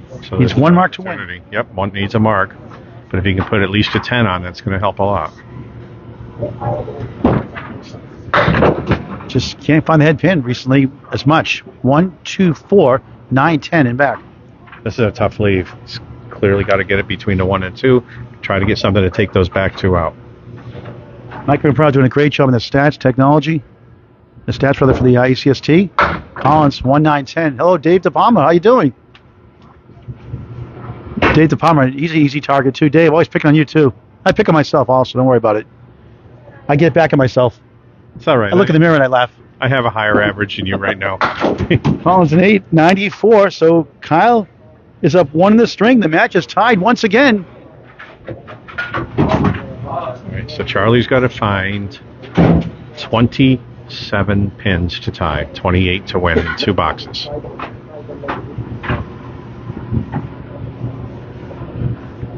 So Needs this is 1 an mark to win. opportunity. Yep, one needs a mark. But if he can put at least a 10 on, that's going to help a lot. Just can't find the head pin recently as much. 1, 2, 4, 9, 10 and back. This is a tough leave. He's clearly got to get it between the 1 and 2. Try to get something to take those back 2 out. Mike McProud doing a great job in the stats technology. The stats rather for the ACST. Collins 1910. Hello, Dave DePalma. How you doing? Dave DePalma, he's an easy target too. Dave, always picking on you too. I pick on myself also. Don't worry about it. I get back at myself. It's all right. I look in the mirror and I laugh. I have a higher average than you right now. Collins an 894. So Kyle is up 1 in the string. The match is tied once again. All right, so Charlie's got to find 27 pins to tie, 28 to win in 2 boxes.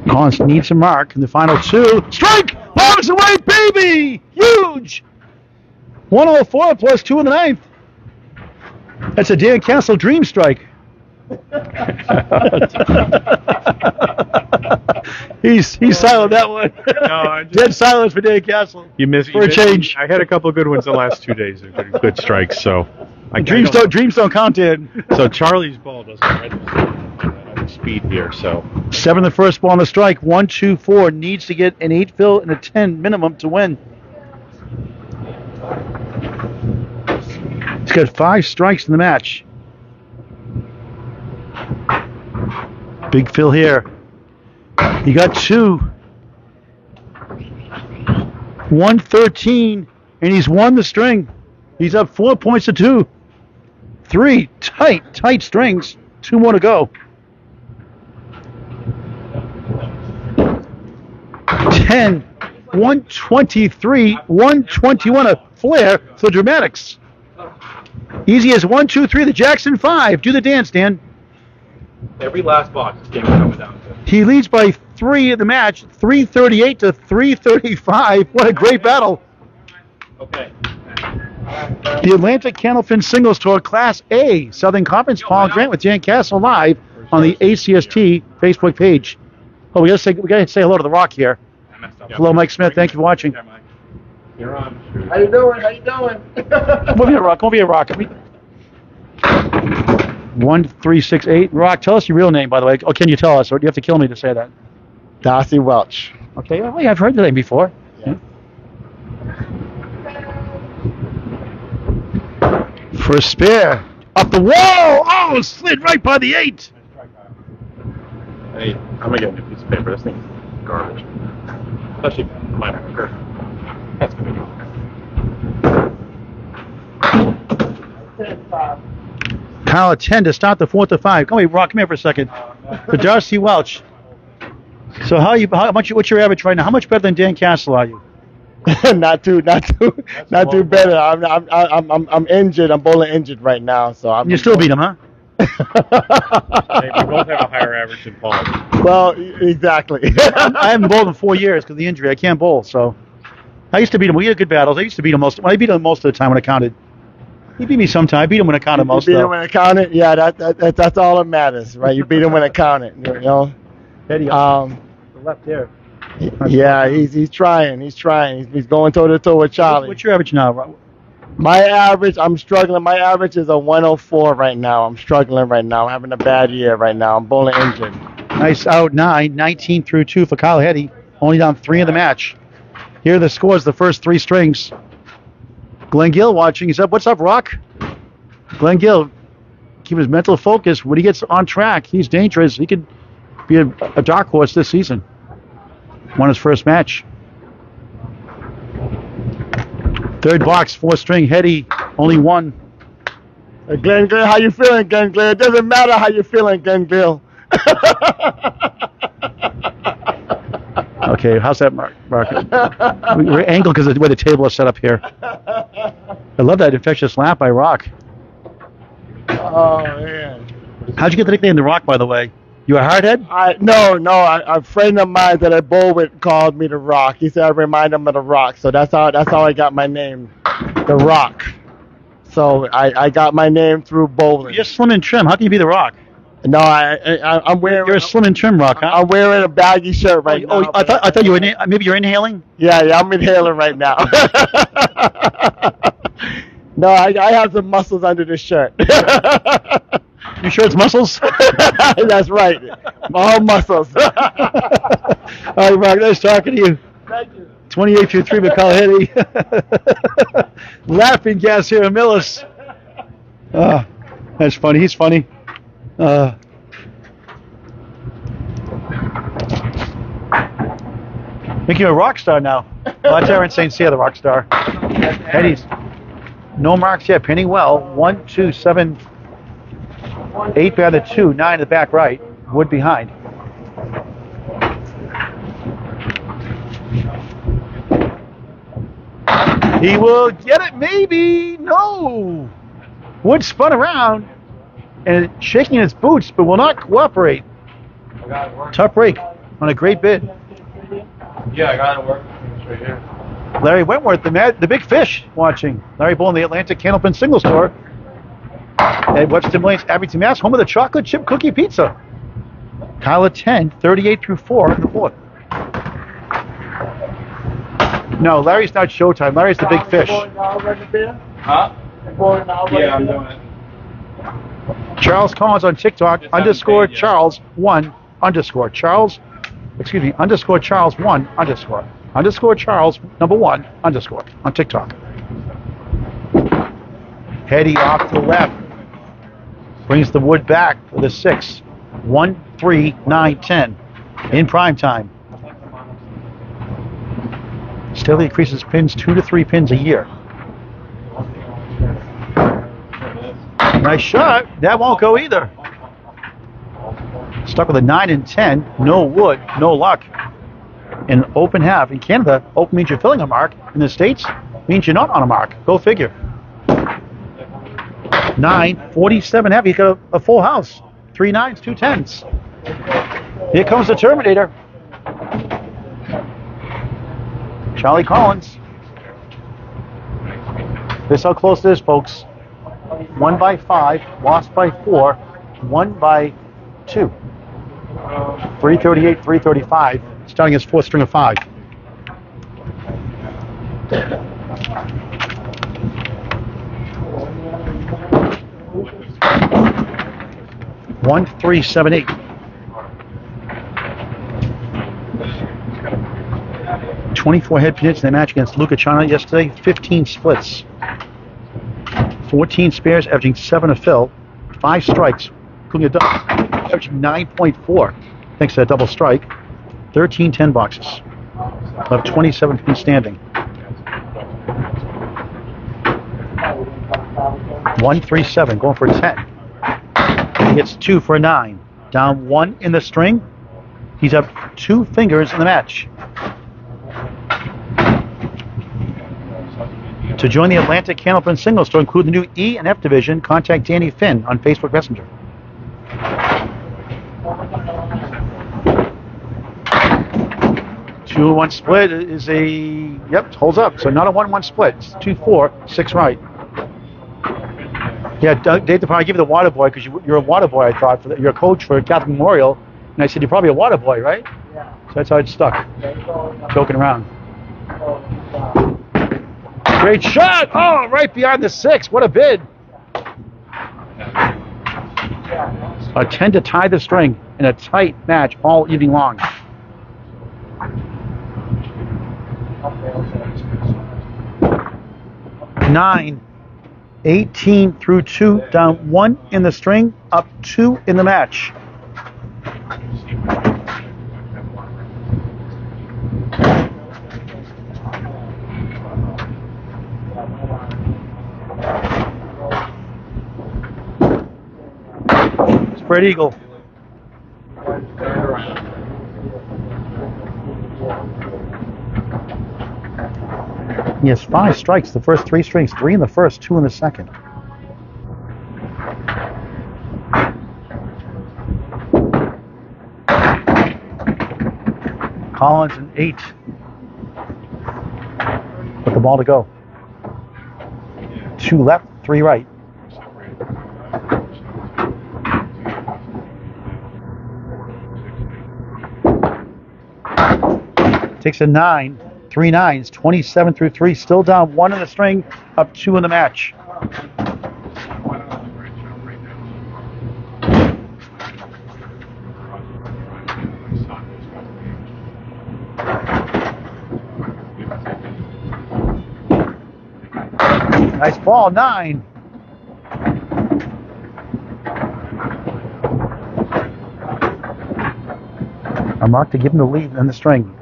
Collins needs a mark in the final 2. Strike! Bombs away, baby! Huge! 104 plus 2 in the ninth. That's a Dan Castle dream strike. he's silent that one. No, Dead silence for Dan Castle. You missed for a change. I had a couple of good ones the last 2 days, good strikes. So Dreams don't count, Dan. So Charlie's ball doesn't register on the speed here. So 7 the first ball on the strike. 1, 2, 4 needs to get an 8 fill and a 10 minimum to win. He's got 5 strikes in the match. Big fill here. He got 2. 113, and he's won the string. He's up 4 points to 2. 3 tight strings. 2 more to go. 10, 123, 121. A flare for dramatics. Easy as 1, 2, 3. The Jackson 5. Do the dance, Dan. Every last box is getting coming down to. He leads by 3 in the match, 338 to 335. What a great battle. Okay. The Atlantic Candlepin Singles Tour Class A Southern Conference. Paul Grant with Dan Castle live on the ACST Facebook page. Oh, we gotta say hello to the Rock here. I messed up. Hello, Mike Smith. Thank you for watching. Yeah, Mike. You're on. How you doing? Come over here, Rock. Come over here, Rock. 1368. Rock, tell us your real name, by the way. Oh, can you tell us, or do you have to kill me to say that? Darcy Welch. Okay. Oh, yeah, I've heard the name before. Yeah. For a spare. Up the wall! Oh, slid right by the 8. Hey, I'm gonna get a new piece of paper. This thing's garbage. Especially my marker. That's gonna go. Kyle at 10 to start the 4th to 5. Come here, Rock. Come here for a second. For Darcy Welch. So what's your average right now? How much better than Dan Castle are you? not too better. I'm injured. I'm bowling injured right now, so I'm. You still beat him, huh? hey, we both have a higher average than Paul. Well, exactly. I haven't bowled in 4 years because of the injury. I can't bowl, so I used to beat him. We had good battles. I used to beat him I beat him most of the time when I counted. He beat me sometime. I beat him when I counted most. You beat him when I counted. Yeah, that's all that matters, right? You beat him when I counted. You know. Heady, the left there. Yeah, he's trying. He's going toe to toe with Charlie. What's your average now? My average, I'm struggling. My average is a 104 right now. I'm struggling right now. I'm having a bad year right now. I'm bowling injured. Nice out 9, 19 through 2 for Kyle Heady. Only down 3 in the match. Here are the scores, the first 3 strings. Glenn Gill watching. He said, "What's up, Rock?" Glenn Gill, keep his mental focus. When he gets on track, he's dangerous. He could be a dark horse this season. Won his first match. Third box, 4 string. Heady, only 1. Glenn Gill, how you feeling, Glenn Gill? It doesn't matter how you feeling, Glenn Gill. Okay, how's that, Mark? We're angled because of the way the table is set up here. I love that infectious lap by Rock. Oh man. How'd you get the nickname The Rock, by the way? You a hardhead? A friend of mine that I bowl with called me the Rock. He said I remind him of the Rock, so that's how I got my name, the Rock. So I got my name through bowling. You're slim and trim. How can you be The Rock? No, I'm wearing. You're a slim and trim Rock, huh? I'm wearing a baggy shirt right now. I thought you were maybe you're inhaling. Yeah, I'm inhaling right now. No, I have some muscles under this shirt. You sure it's muscles? That's right. All muscles. All right, Rock, nice talking to you. Thank you. 28 through 3 with Kyle Heady. Laughing gas here in Millis. That's funny. He's funny. Think you're a rock star now. Well, that's Aaron St. Cyr, the rock star. Heady's no marks yet. Pinning well. 1, 2, 7, 8 by the 2, 9 in the back right. Wood behind. He will get it, maybe. No. Wood spun around and shaking his boots, but will not cooperate. Tough break on a great bid. Yeah, I got it working. It's right here. Larry Wentworth, the big fish, watching. Larry Bull in the Atlantic Candlepin single store at Webster Lane's Abington, Mass, home of the chocolate chip cookie pizza. Kyle at 10, 38 through 4 in the fourth. No, Larry's not Showtime. Larry's the big fish. Huh? Yeah, I'm doing it. Charles Collins on TikTok, underscore Charles 1 underscore Charles, underscore Charles 1 underscore Charles number 1 underscore on TikTok. Heady off to the left. Brings the wood back for the 6. 1, 3, 9, 10 in prime time. Steadily increases pins 2 to 3 pins a year. Nice shot. That won't go either. Stuck with a 9 and 10. No wood, no luck. In open half. In Canada, open means you're filling a mark. In the States, means you're not on a mark. Go figure. 9, 47 half. He's got a full house. 3 9s, 2 10s. Here comes the Terminator. Charlie Collins. This is how close it is, folks. 1 by 5, lost by 4, 1 by 2. 338, 335, starting his fourth string of 5. One, 3, 7, 8. 24 head pins in the match against Luca Chana yesterday. 15 splits. 14 spares, averaging 7 a fill. 5 strikes, including a double, averaging 9.4 thanks to that double strike. 13 10 boxes. Left 27 pins standing. 137, going for a 10. He gets 2 for a 9. Down 1 in the string. He's up 2 fingers in the match. To join the Atlantic Candlepin singles store, include the new E and F division, contact Danny Finn on Facebook Messenger. Two 1 split is holds up. So not a 1-1 split. It's 2-4, 6 right. Yeah, Doug, Dave, I'll give you the water boy because you're a water boy. I thought you're a coach for Catholic Memorial, and I said you're probably a water boy, right? Yeah. So that's how it stuck. Joking around. Great shot! Oh, right behind the 6. What a bid! A 10 to tie the string in a tight match all evening long. Nine, 18 through 2, down 1 in the string, up 2 in the match. Spread eagle. He has 5 strikes, the first 3 strings, 3 in the first, 2 in the second. Collins and 8. With the ball to go. 2 left, 3 right. Takes a 9, 3 nines, 27 through 3. Still down 1 in the string, up 2 in the match. Nice ball, 9. A mark to give him the lead in the string.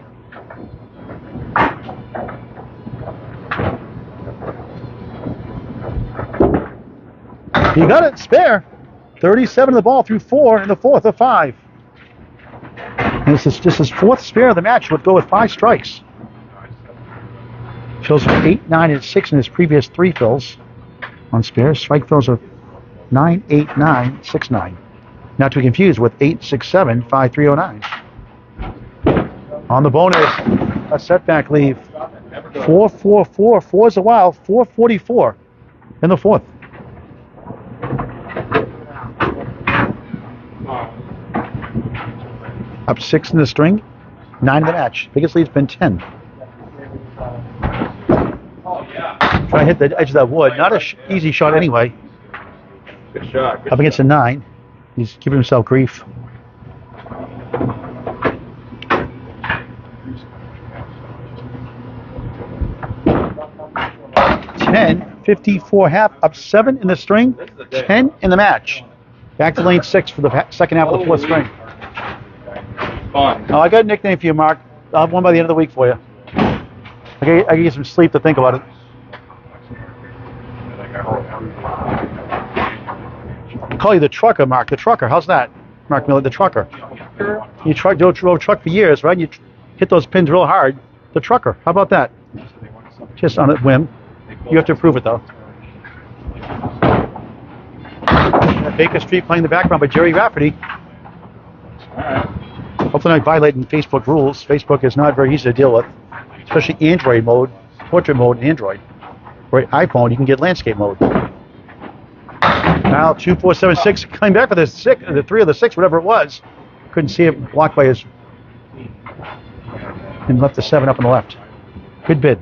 He got it, spare. 37 of the ball through 4 in the 4th of 5. And this is just his 4th spare of the match. Would go with 5 strikes. Fills for 8, 9, and 6 in his previous 3 fills on spares. Strike fills of 9, 8, 9, 6, 9. Not to be confused with 8, 6, 7, 5, 3, 0, 9. On the bonus, a setback leave. 4, 4, 4. 4 is a while. 4:44 in the 4th. Up 6 in the string, 9 in the match. Biggest lead's been 10. Trying to hit the edge of that wood. Not an easy shot anyway. Good shot. Up against a 9. He's giving himself grief. .54 up 7 in the string, 10 in the match. Back to lane 6 for the second half of the 4th string. Oh, I got a nickname for you, Mark. I'll have one by the end of the week for you. I give you some sleep to think about it. I'll call you the trucker, Mark. The trucker. How's that? Mark Miller, the trucker. You drove truck for years, right? You hit those pins real hard. The trucker. How about that? Just on a whim. You have to approve it, though. Baker Street playing the background by Jerry Rafferty. Hopefully not violating Facebook rules. Facebook is not very easy to deal with, especially Android mode, portrait mode, and Android. Or iPhone, you can get landscape mode. Now 2, 4, 7, 6, coming back for the 3 of the 6, whatever it was. Couldn't see it, blocked by his, and left the 7 up on the left. Good bid.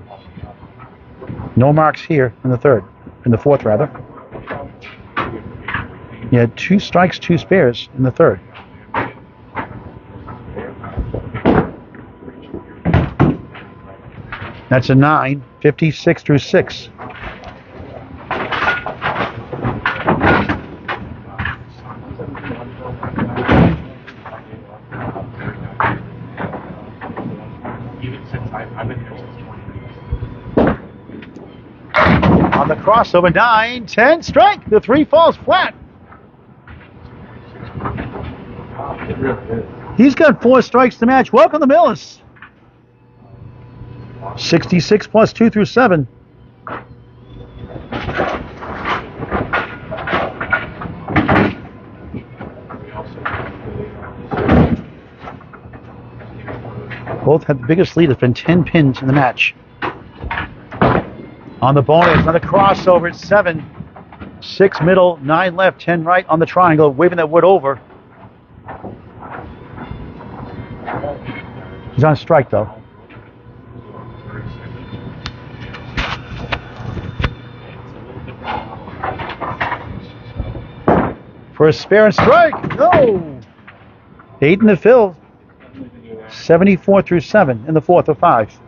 No marks here in the 4th rather. You had 2 strikes, 2 spares in the 3rd. That's a 9, 56 through 6. On the crossover, 9, 10, strike. The 3 falls flat. He's got 4 strikes to match. Welcome to Millis. 66 plus 2 through 7. Both have the biggest lead. It's been 10 pins in the match. On the bonus, another crossover at 7. 6 middle, 9 left, 10 right on the triangle, waving that wood over. He's on strike though. For a spare and strike, no! 8 in the fill. 74 through 7 in the 4th of 5.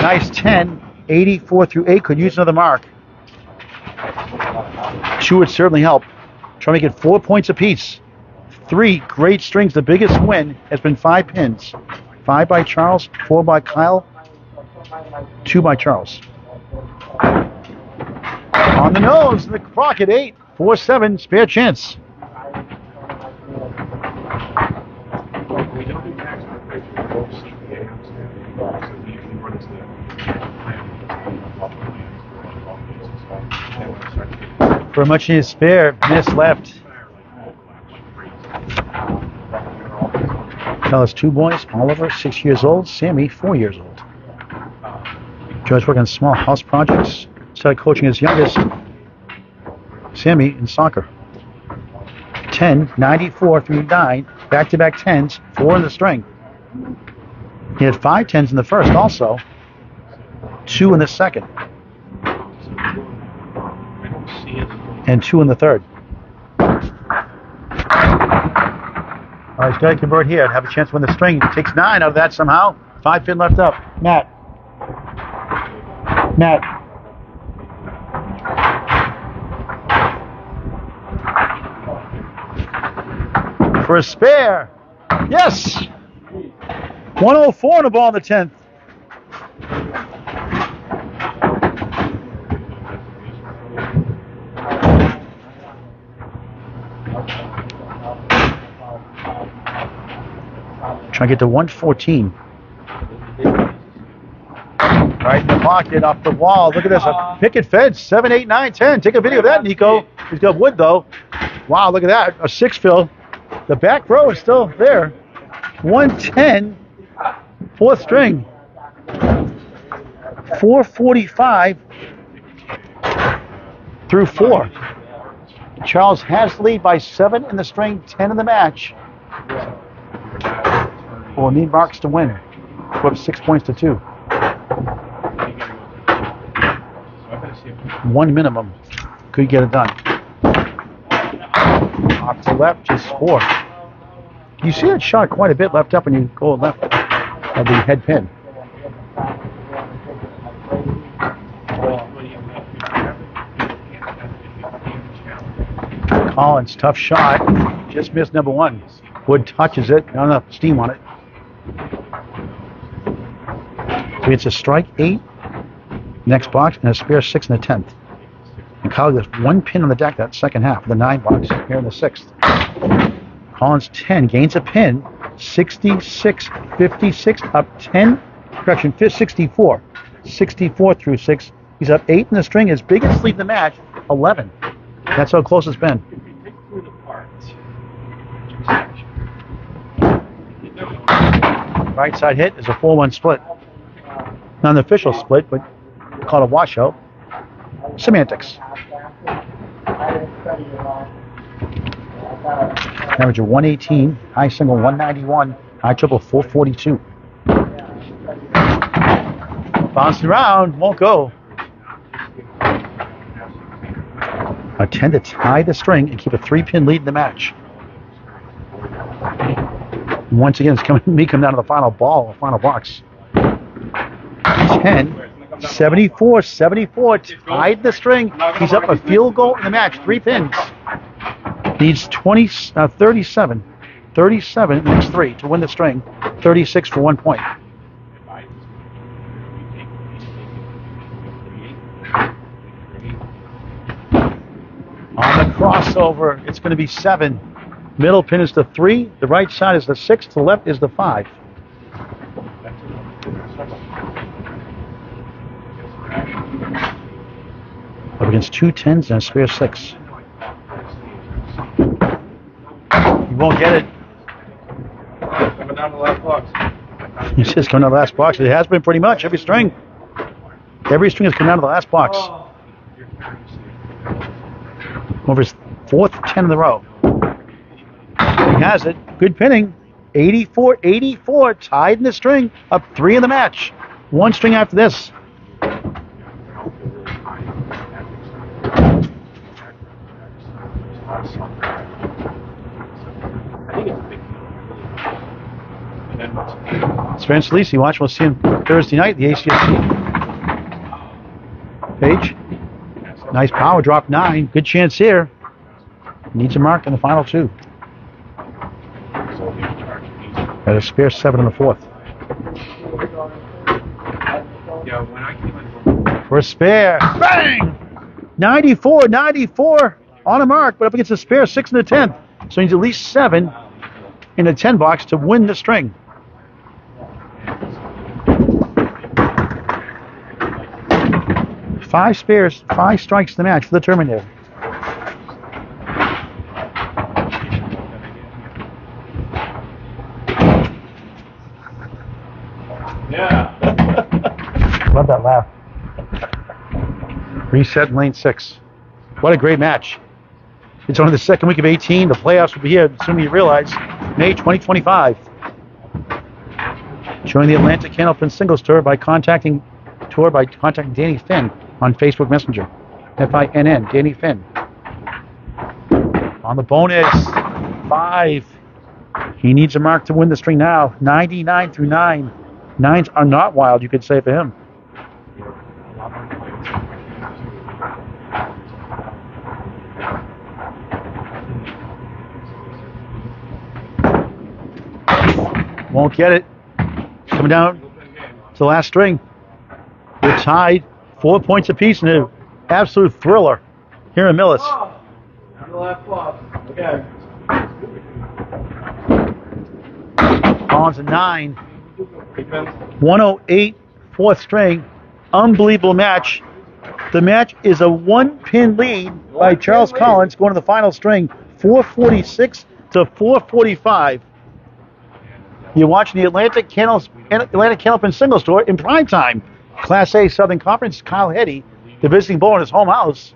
Nice 10, 84 through 8, could use another mark. 2 would certainly help. Try to make it 4 points apiece. 3 great strings. The biggest win has been 5 pins. 5 by Charles, 4 by Kyle, 2 by Charles. On the nose, the clock at 8, 4-7, spare chance. For a much needed spare, miss left. Kyle has 2 boys, Oliver, 6 years old, Sammy, 4 years old. Joe's working on small house projects. Started coaching his youngest, Sammy, in soccer. 10, 94 through 9, back-to-back 10s, 4 in the string. He had 5 10s in the first also, 2 in the second, and 2 in the third. He's got to convert here and have a chance to win the string. He takes 9 out of that somehow. 5 pin left up. Matt. For a spare. Yes! 104 on the ball in the 10th. Trying to get to 114. Right in the pocket, off the wall. Look at this. A picket fence. 7, 8, 9, 10. Take a video of that, Nico. He's got wood, though. Wow, look at that. A 6 fill. The back row is still there. 110. 4th string. 445 through 4. Charles has the lead by 7 in the string, 10 in the match. Will need Marks to win. Go up 6 points to 2. 1 minimum. Could get it done. Off to left, just 4. You see that shot quite a bit left up when you go left of the head pin. Collins, tough shot. Just missed number 1. Wood touches it. Not enough steam on it. So it's a strike 8. Next box, and a spare 6 in the 10th. And Kyle gets 1 pin on the deck that second half of the 9 box here in the 6th. Collins 10 gains a pin. 66, 56, up 10. Correction, 64. 64 through 6. He's up 8 in the string. His biggest lead in the match, 11. That's how close it's been. Right side hit is a 4-1 split. Not an official split, but called a washout. Semantics. Average of 118, high single 191, high triple 442. Bouncing around, won't go. A 10 to tie the string and keep a 3-pin lead in the match. Once again, it's coming down to the final ball, the final box. 10, 74, 74, tied the string. He's up a field goal in the match, 3 pins. Needs 37 next 3 to win the string. 36 for 1 point. On the crossover, it's going to be 7. Middle pin is the 3. The right side is the 6. The left is the 5. Up against 2 10s and a spare 6. You won't get it. Coming down to the last box. It's just coming down to the last box. It has been pretty much every string. Every string has come down to the last box. Over his 4th 10 in the row. He has it. Good pinning. 84, 84. Tied in the string. Up 3 in the match. 1 string after this. Spencer Lisi, watch. We'll see him Thursday night, the ACST. Page. Nice power drop 9. Good chance here. Needs a mark in the final 2. At a spare 7 in the 4th. For a spare. Bang! 94, 94 on a mark, but up against a spare 6 in the 10th. So he needs at least 7 in the 10 box to win the string. Five spares, 5 strikes in the match for the Terminator. Love that laugh. Reset in lane 6. What a great match. It's only the second week of 18. The playoffs will be here, assuming you realize, May 2025. Join the Atlantic Candlepin Singles Tour by contacting Danny Finn on Facebook Messenger. Finn, Danny Finn. On the bonus, 5. He needs a mark to win the string now. 99 through 9. 9s are not wild, you could say, for him. Won't get it. Coming down to the last string. We're tied. 4 points apiece in an absolute thriller here in Millis. Collins at 9. 108, fourth string. Unbelievable match. The match is a 1-pin lead by Charles Collins going to the final string. 446 to 445. You're watching the Atlantic Candlepin Singles Tour in prime time. Class A Southern Conference, Kyle Heady, the visiting bowler in his home house.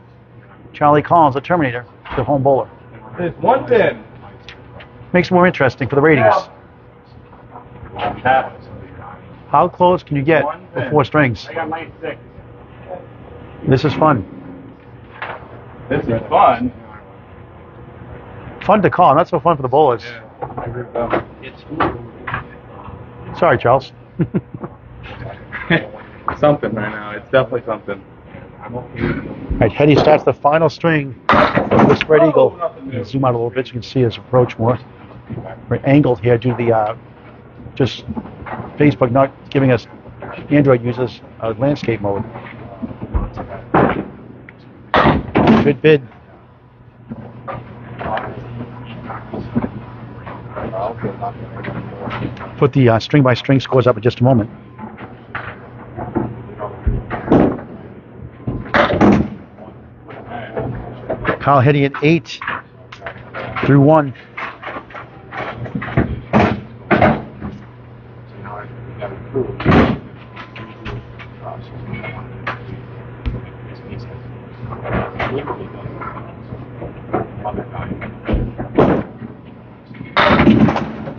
Charlie Collins, the Terminator, the home bowler. It's 1 pin. Makes it more interesting for the ratings. How close can you get with 4 strings? I got lane 6. This is fun. This is fun. Fun to call, not so fun for the bowlers. Sorry, Charles. Something right now. It's definitely something. All right, Heady starts the final string of the spread eagle. Zoom out a little bit so you can see his approach more. We're angled here due to the just Facebook not giving us Android users landscape mode. Good bid. Put the string by string scores up in just a moment. Kyle Heady at 8 through 1.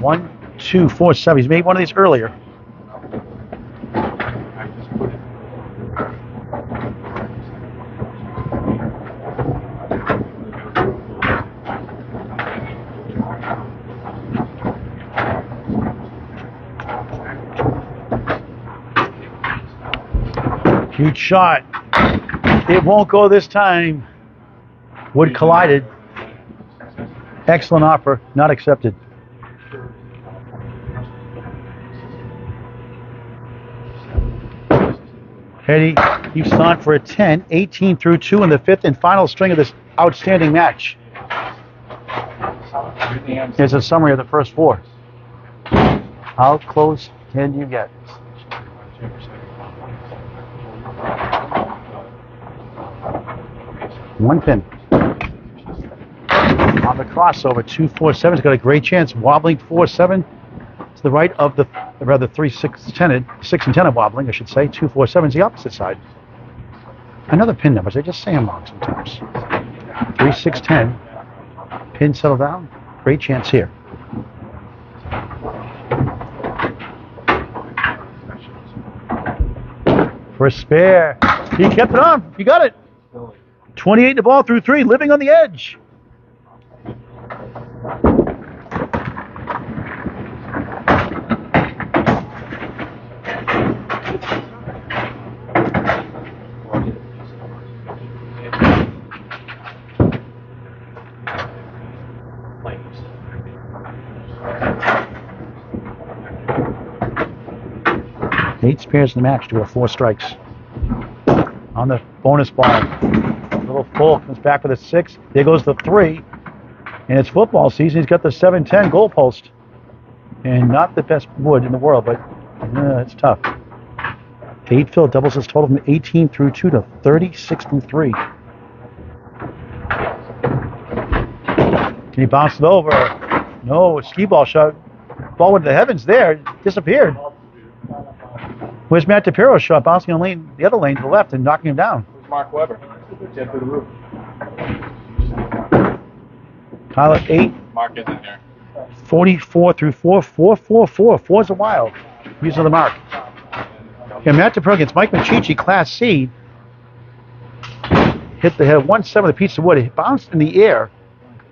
One, 2, 4, 7. He's made one of these earlier. Huge shot. It won't go this time. Wood collided. Excellent offer, not accepted. Heady, you've on for a 10, 18 through 2 in the 5th and final string of this outstanding match. Here's a summary of the first 4. How close can you get? One pin. On the crossover, 2-4-7's got a great chance. Wobbling 4-7 to the right of the, rather 3-6-10, 6 and 10 are wobbling, I should say. 2-4-7's the opposite side. Another pin numbers, I just say them wrong sometimes. 3-6-10. Pin settle down. Great chance here. For a spare. He kept it on. He got it. 28 the ball through 3, living on the edge. Eight spares in the match to go 4 strikes. On the bonus ball. A little full, comes back with a 6. There goes the 3. And it's football season. He's got the 7-10 goalpost. And not the best wood in the world, but it's tough. 8 fill doubles his total from 18 through 2 to 36 through 3. Can he bounce it over? No, a skee ball shot. Ball went to the heavens there. Disappeared. Where's Matt DePiero shot, bouncing on lane, the other lane to the left and knocking him down? Mark Weber. Jet through the roof. Kyle at 8. Mark is in there. 44 through 4, 4, 4, 4. 4's a while. Using the mark. Yeah, Matt DePiero against Mike Machichi, Class C. Hit the head 1-7 with a piece of wood. It bounced in the air,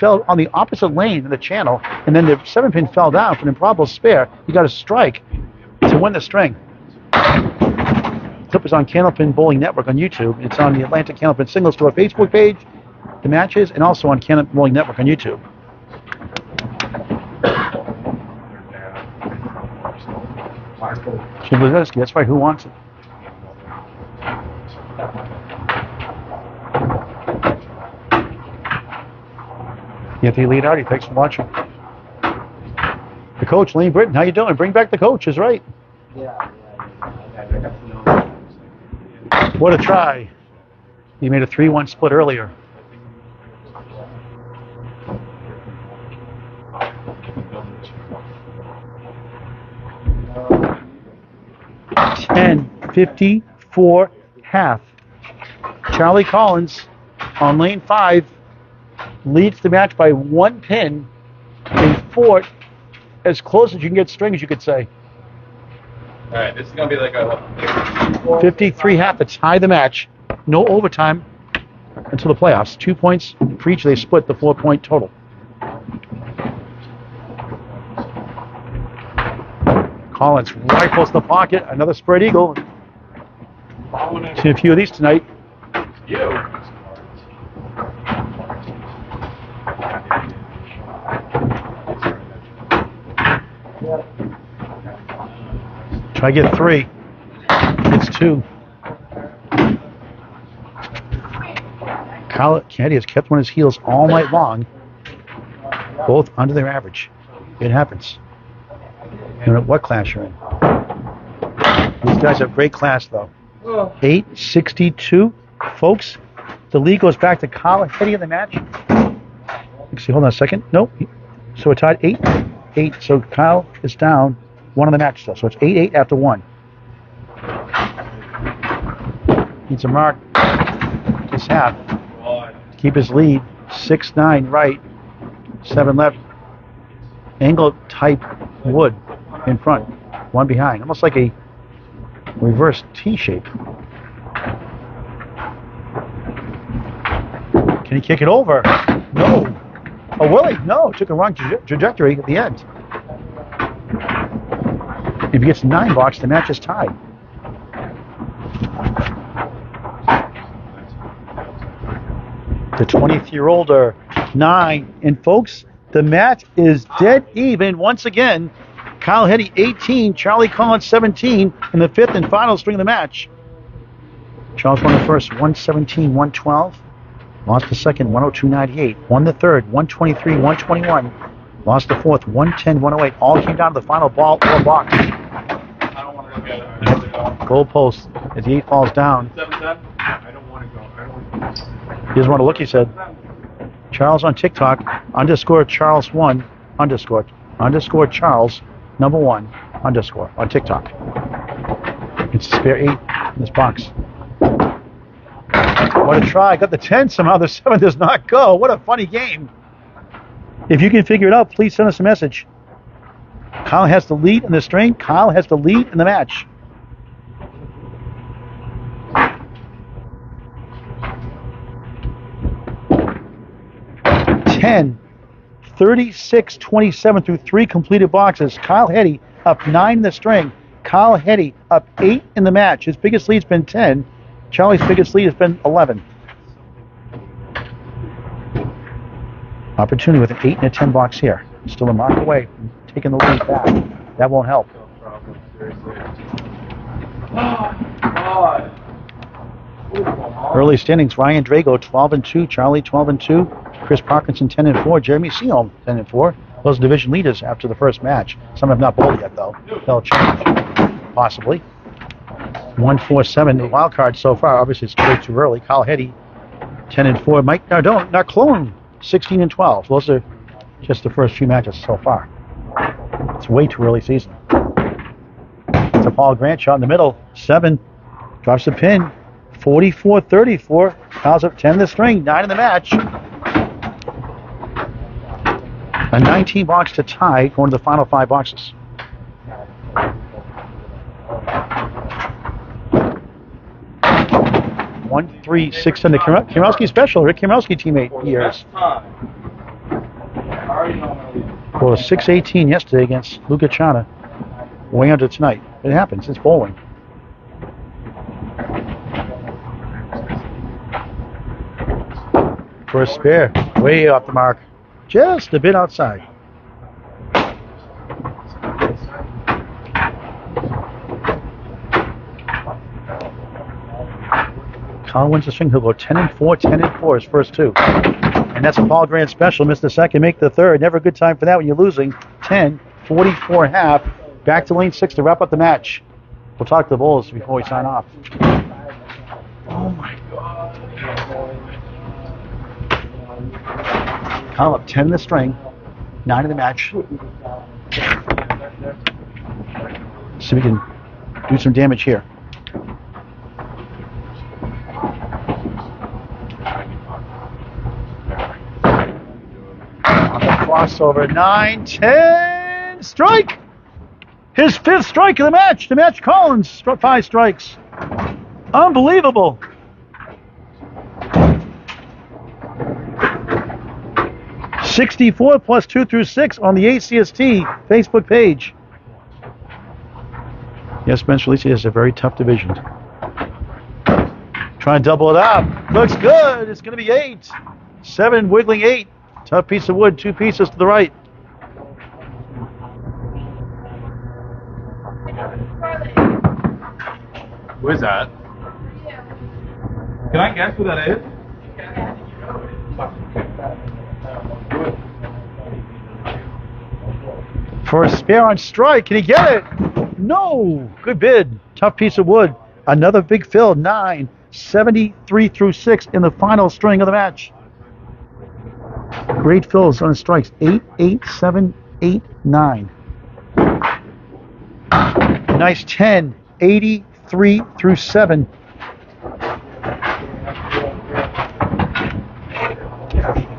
fell on the opposite lane in the channel, and then the 7-pin fell down for an improbable spare. He got a strike to win the string. Clip is on Candlepin Bowling Network on YouTube. It's on the Atlantic Candlepin Singles Tour Facebook page, the matches, and also on Candlepin Bowling Network on YouTube. That's right. Who wants it? Anthony Leonardi, thanks for watching. The coach, Lane Britton, how you doing? Bring back the coach, is right. What a try. He made a 3-1 split earlier. $10.54 half. Charlie Collins on lane 5 leads the match by 1 pin in 4th, as close as you can get strings, you could say. All right, this is gonna be like a 53 half to tie the match. No overtime until the playoffs. 2 points for each. They split the 4-point total. Collins rifles the pocket. Another spread eagle. Seen a few of these tonight. Try to get 3. It's 2. Kyle Heady has kept on his heels all night long. Both under their average. It happens. No matter what class you're in. These guys have great class, though. 862. Folks, the lead goes back to Kyle Heady in the match. Let's see, hold on a second. Nope. So we're tied 8-8. So Kyle is down 1 on the match, though. So it's 8-8 after 1. Needs a mark. His half. Keep his lead. 6-9 right. 7 left. Angle type wood in front. 1 behind. Almost like a reverse T shape. Can he kick it over? No. Oh, Willie? No. Took a wrong trajectory at the end. If he gets 9 blocks, the match is tied. The 20th-year-old are 9. And folks, the match is dead even once again. Kyle Heady 18, Charlie Collins 17 in the 5th and final string of the match. Charles won the first 117-112. Lost the second 102-98. Won the third 123-121. Lost the fourth 110-108. All came down to the final ball or box. Goal post as the 8 falls down. I don't want to go. He doesn't want to look, he said. Charles on TikTok, _Charles1, _ Charles, number 1, _ on TikTok. It's a spare 8 in this box. What a try. Got the 10 somehow. The 7 does not go. What a funny game. If you can figure it out, please send us a message. Kyle has the lead in the string. Kyle has the lead in the match. Ten, 36-27 through 3 completed boxes. Kyle Heady up 9 in the string. Kyle Heady up 8 in the match. His biggest lead's been 10. Charlie's biggest lead has been 11. Opportunity with an 8 and a 10 box here. Still a mark away from taking the lead back. That won't help. Early standings: Ryan Drago 12-2, Charlie 12-2, Chris Parkinson 10-4, Jeremy Seaholm 10-4. Those division leaders after the first match. Some have not bowled yet, though. They'll change, possibly. 1-4-7, the wild card so far. Obviously, it's way too early. Kyle Heady 10-4. Mike Nardone, not Clone 16-12. Those are just the first few matches so far. It's way too early season. It's a Paul Grant shot in the middle. 7. Drops the pin. 44-34. Kyle's up 10 in the string. 9 in the match. A 19 box to tie going to the final 5 boxes. One, 3, 6, and the Kimrowski special. Rick Kimrowski teammate years. Well, 6-18 yesterday against Luca Chana. Way under tonight. It happens. It's bowling. For a spare. Way off the mark. Just a bit outside. Kyle wins the string. He'll go 10-4, 10-4 his first 2. And that's a Paul Grant special. Missed the second, make the third. Never a good time for that when you're losing. 10, 44 half. Back to lane 6 to wrap up the match. We'll talk to the Bulls before we sign off. Oh my God. Kyle up 10 in the string. 9 in the match. So we can do some damage here. Crossover, 9-10, strike! His 5th strike of the match. The match Collins, 5 strikes. Unbelievable. +64 2 through 6 on the ACST Facebook page. Yes, Spencer Lisi is a very tough division. Try and double it up. Looks good. It's going to be 8. 7, wiggling 8. Tough piece of wood, 2 pieces to the right. Who is that? Can I guess who that is? For a spare on strike, can he get it? No. Good bid. Tough piece of wood. Another big fill. 9, 73 through 6 in the final string of the match. Great fills on strikes. 8, 8, 7, 8, 9. Nice 10, 83 through 7.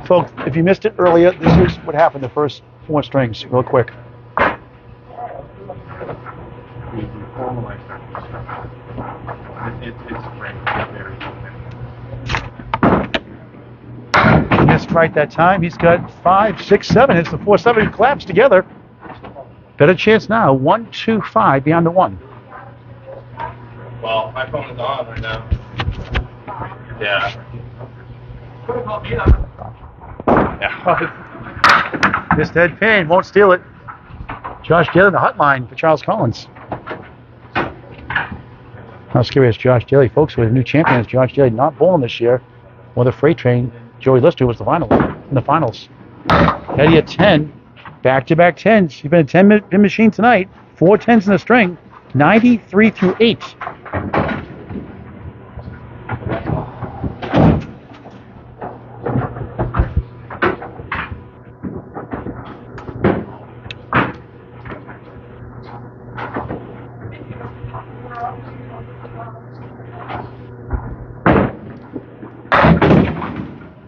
Folks, if you missed it earlier, this is what happened the first 4 strings, real quick. Missed right that time. He's got 5, 6, 7. It's the 4-7 claps together. Better chance now. 1, 2, 5 beyond the 1. Well, my phone is on right now. Yeah. Missed head pin. Won't steal it. Josh Daly, the hotline for Charles Collins. How scary is Josh Daly? Folks, with a new champion is Josh Daly, not bowling this year. Well, the freight train, Joey Lister, was in the finals. Heady at 10. Back-to-back 10s. He's been a 10-pin machine tonight. 4 10s in the string. 93 through 8.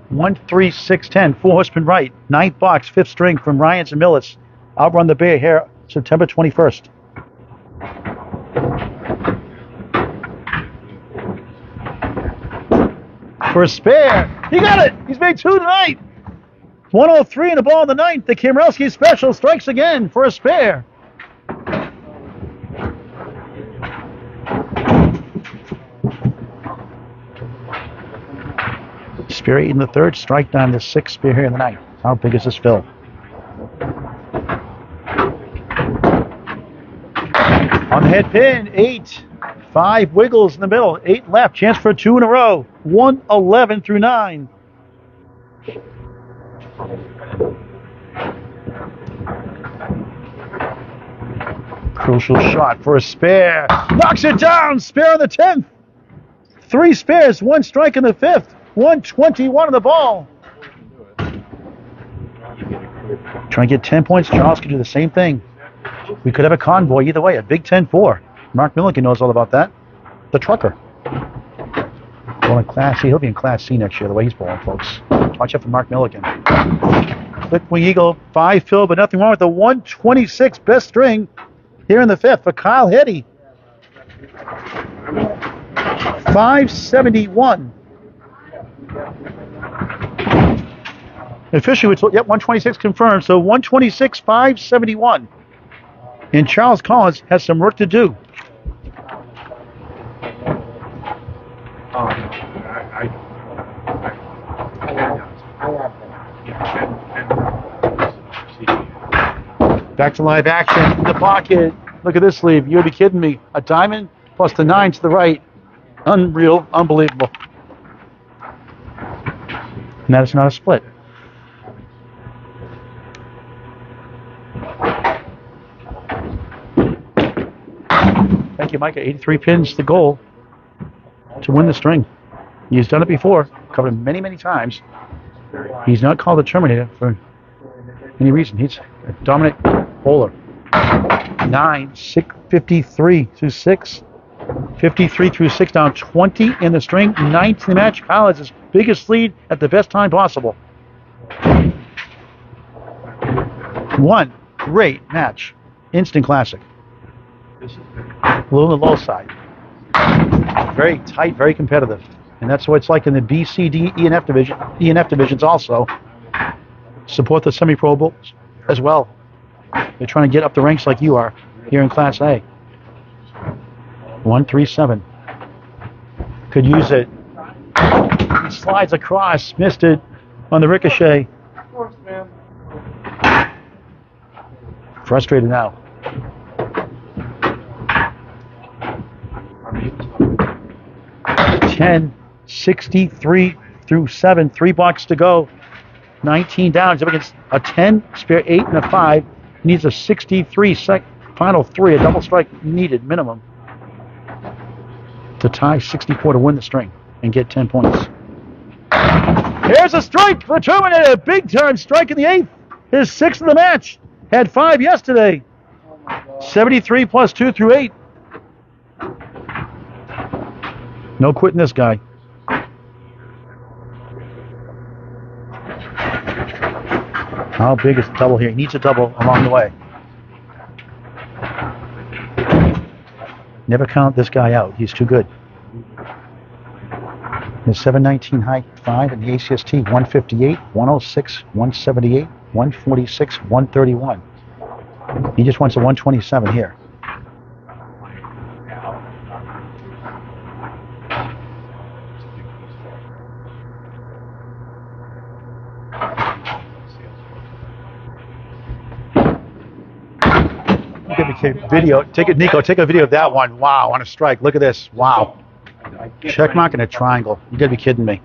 One, 3, 6, 10. 4 horsemen right. 9th box, 5th string from Ryans and Millets. Outrun the Bear here September 21st. For a spare. He got it. He's made 2 tonight. 103 and a ball in the 9th. The Kimrowski special strikes again for a spare. Spear 8 in the 3rd, strike down the 6th, spear here in the 9th. How big is this fill? On the head pin, 8. 5 wiggles in the middle, 8 left. Chance for 2 in a row. 111 through 9. Crucial shot for a spare. Knocks it down. Spare on the 10th. 3 spares, 1 strike in the 5th. 121 on the ball. Trying to get 10 points. Charles could do the same thing. We could have a convoy either way. A big 10-4. Mark Milliken knows all about that. The trucker. Going Class C. He'll be in Class C next year, the way he's bowling, folks. Watch out for Mark Milliken. Quick wing eagle, 5 fill, but nothing wrong with the 126 best string here in the 5th for Kyle Heady. 571. Officially, 126 confirmed, so 126, 571. And Charles Collins has some work to do. Back to live action in the pocket. Look at this sleeve. You'll be kidding me. A diamond plus the 9 to the right. Unreal. Unbelievable. And that is not a split. Thank you, Micah. 83 pins the goal to win the string. He's done it before. Covered him many, many times. He's not called the Terminator for any reason. He's a dominant bowler. 9, 6, 53 through 6. 53 through 6, down 20 in the string. 9th in the match. Kyle has his biggest lead at the best time possible. One great match. Instant classic. A little on the low side. Very tight, very competitive. And that's what it's like in the B, C, D, E, and F divisions also. Support the semi-pro bowls as well. They're trying to get up the ranks like you are here in Class A. 137. Could use it. He slides across. Missed it on the ricochet. Frustrated now. 10, 63 through 7. 3 blocks to go. 19 down. He's up against a 10, spare 8, and a 5. He needs a 63 final 3. A double strike needed minimum to tie 64 to win the string and get 10 points. Here's a strike for Terminator. Big time strike in the 8th. His 6th of the match. Had 5 yesterday. 73 plus 2 through 8. No quitting this guy. How big is the double here? He needs a double along the way. Never count this guy out. He's too good. His 719 height, 5 in the ACST, 158, 106, 178, 146, 131. He just wants a 127 here. Video. Take a video of that one. Wow, on a strike. Look at this. Wow. Check mark and a triangle. You gotta be kidding me.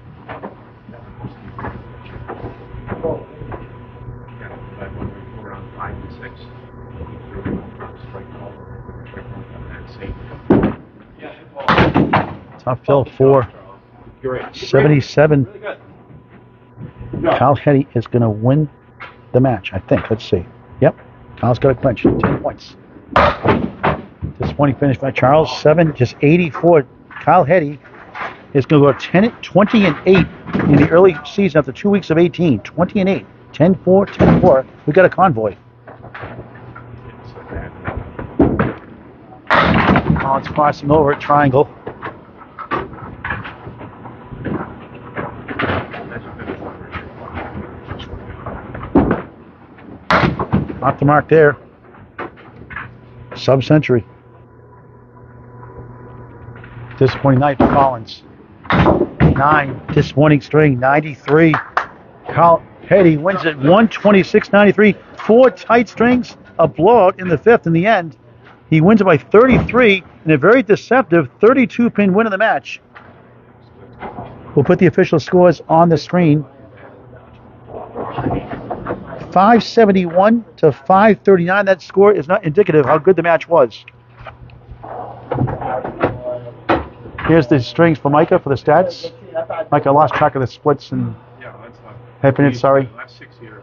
Tough fill for 77. Kyle Heady is going to win the match, I think. Let's see. Yep. Kyle's got a clinch. 10 points. Disappointing finish by Charles. 7, just 84. Kyle Heady is going to go 10, 20 and 8 in the early season after 2 weeks of 18. 20 and 8. 10-4, 10-4. We got a convoy. Collins crossing over at triangle. Off the mark there. Sub-century. Disappointing night for Collins. 9, disappointing string, 93. Kyle Heady wins it 126-93. 4 tight strings, a blowout in the 5th in the end. He wins it by 33 in a very deceptive 32-pin win of the match. We'll put the official scores on the screen. 571 to 539. That score is not indicative of how good the match was. Here's the strings for Micah for the stats. Micah lost track of the splits and happening. Sorry. Last 6 years.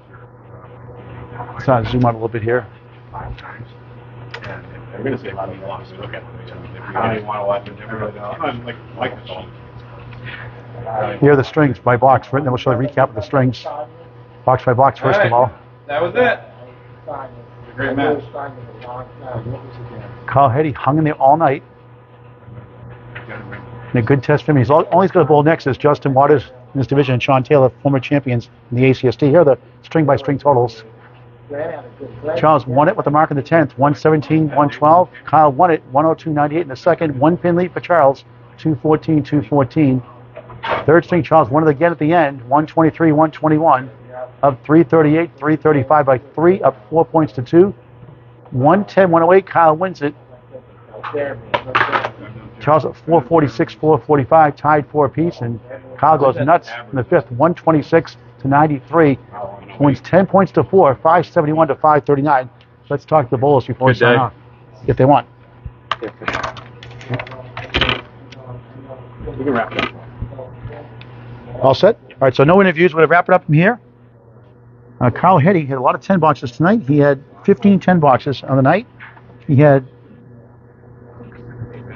Let's zoom out a little bit here. 5 times. And I'm gonna say a lot of lost. Okay. I don't even want to watch it. I really don't. I'm like this all. Here are the strings by box. Then we'll show a recap of the strings. Box by box, first of all. That was it. A great match. Kyle Heady hung in there all night. And a good test for him. He's only going to bowl next is Justin Waters in this division and Sean Taylor, former champions in the ACST. Here are the string by string totals. Charles won it with the mark in the 10th, 117, 112. Kyle won it, 102.98 in the second. One pin lead for Charles, 214, 214. Third string, Charles won it again at the end, 123, 121. Up 338, 335 by 3, up 4 points to 2. 110, 108, Kyle wins it. Charles at 446, 445, tied 4 apiece, and Kyle goes nuts in the fifth, 126 to 93. Wins 10 points to 4, 571 to 539. Let's talk to the bowlers before we sign off, if they want. We can wrap it up. All set? All right, so no interviews. We're going to wrap it up from here. Kyle Heady had a lot of 10 boxes tonight. He had 15 10 boxes on the night. He had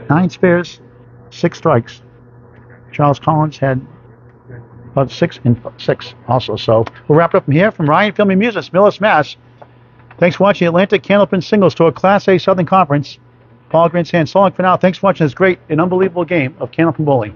9 spares, 6 strikes. Charles Collins had about 6 and 6 also. So we'll wrap it up from here. From Ryan Film Amusements, Millis, Mass. Thanks for watching Atlantic Candlepin Singles Tour Class A Southern Conference. Paul Grandstand, so long for now. Thanks for watching this great and unbelievable game of Candlepin bowling.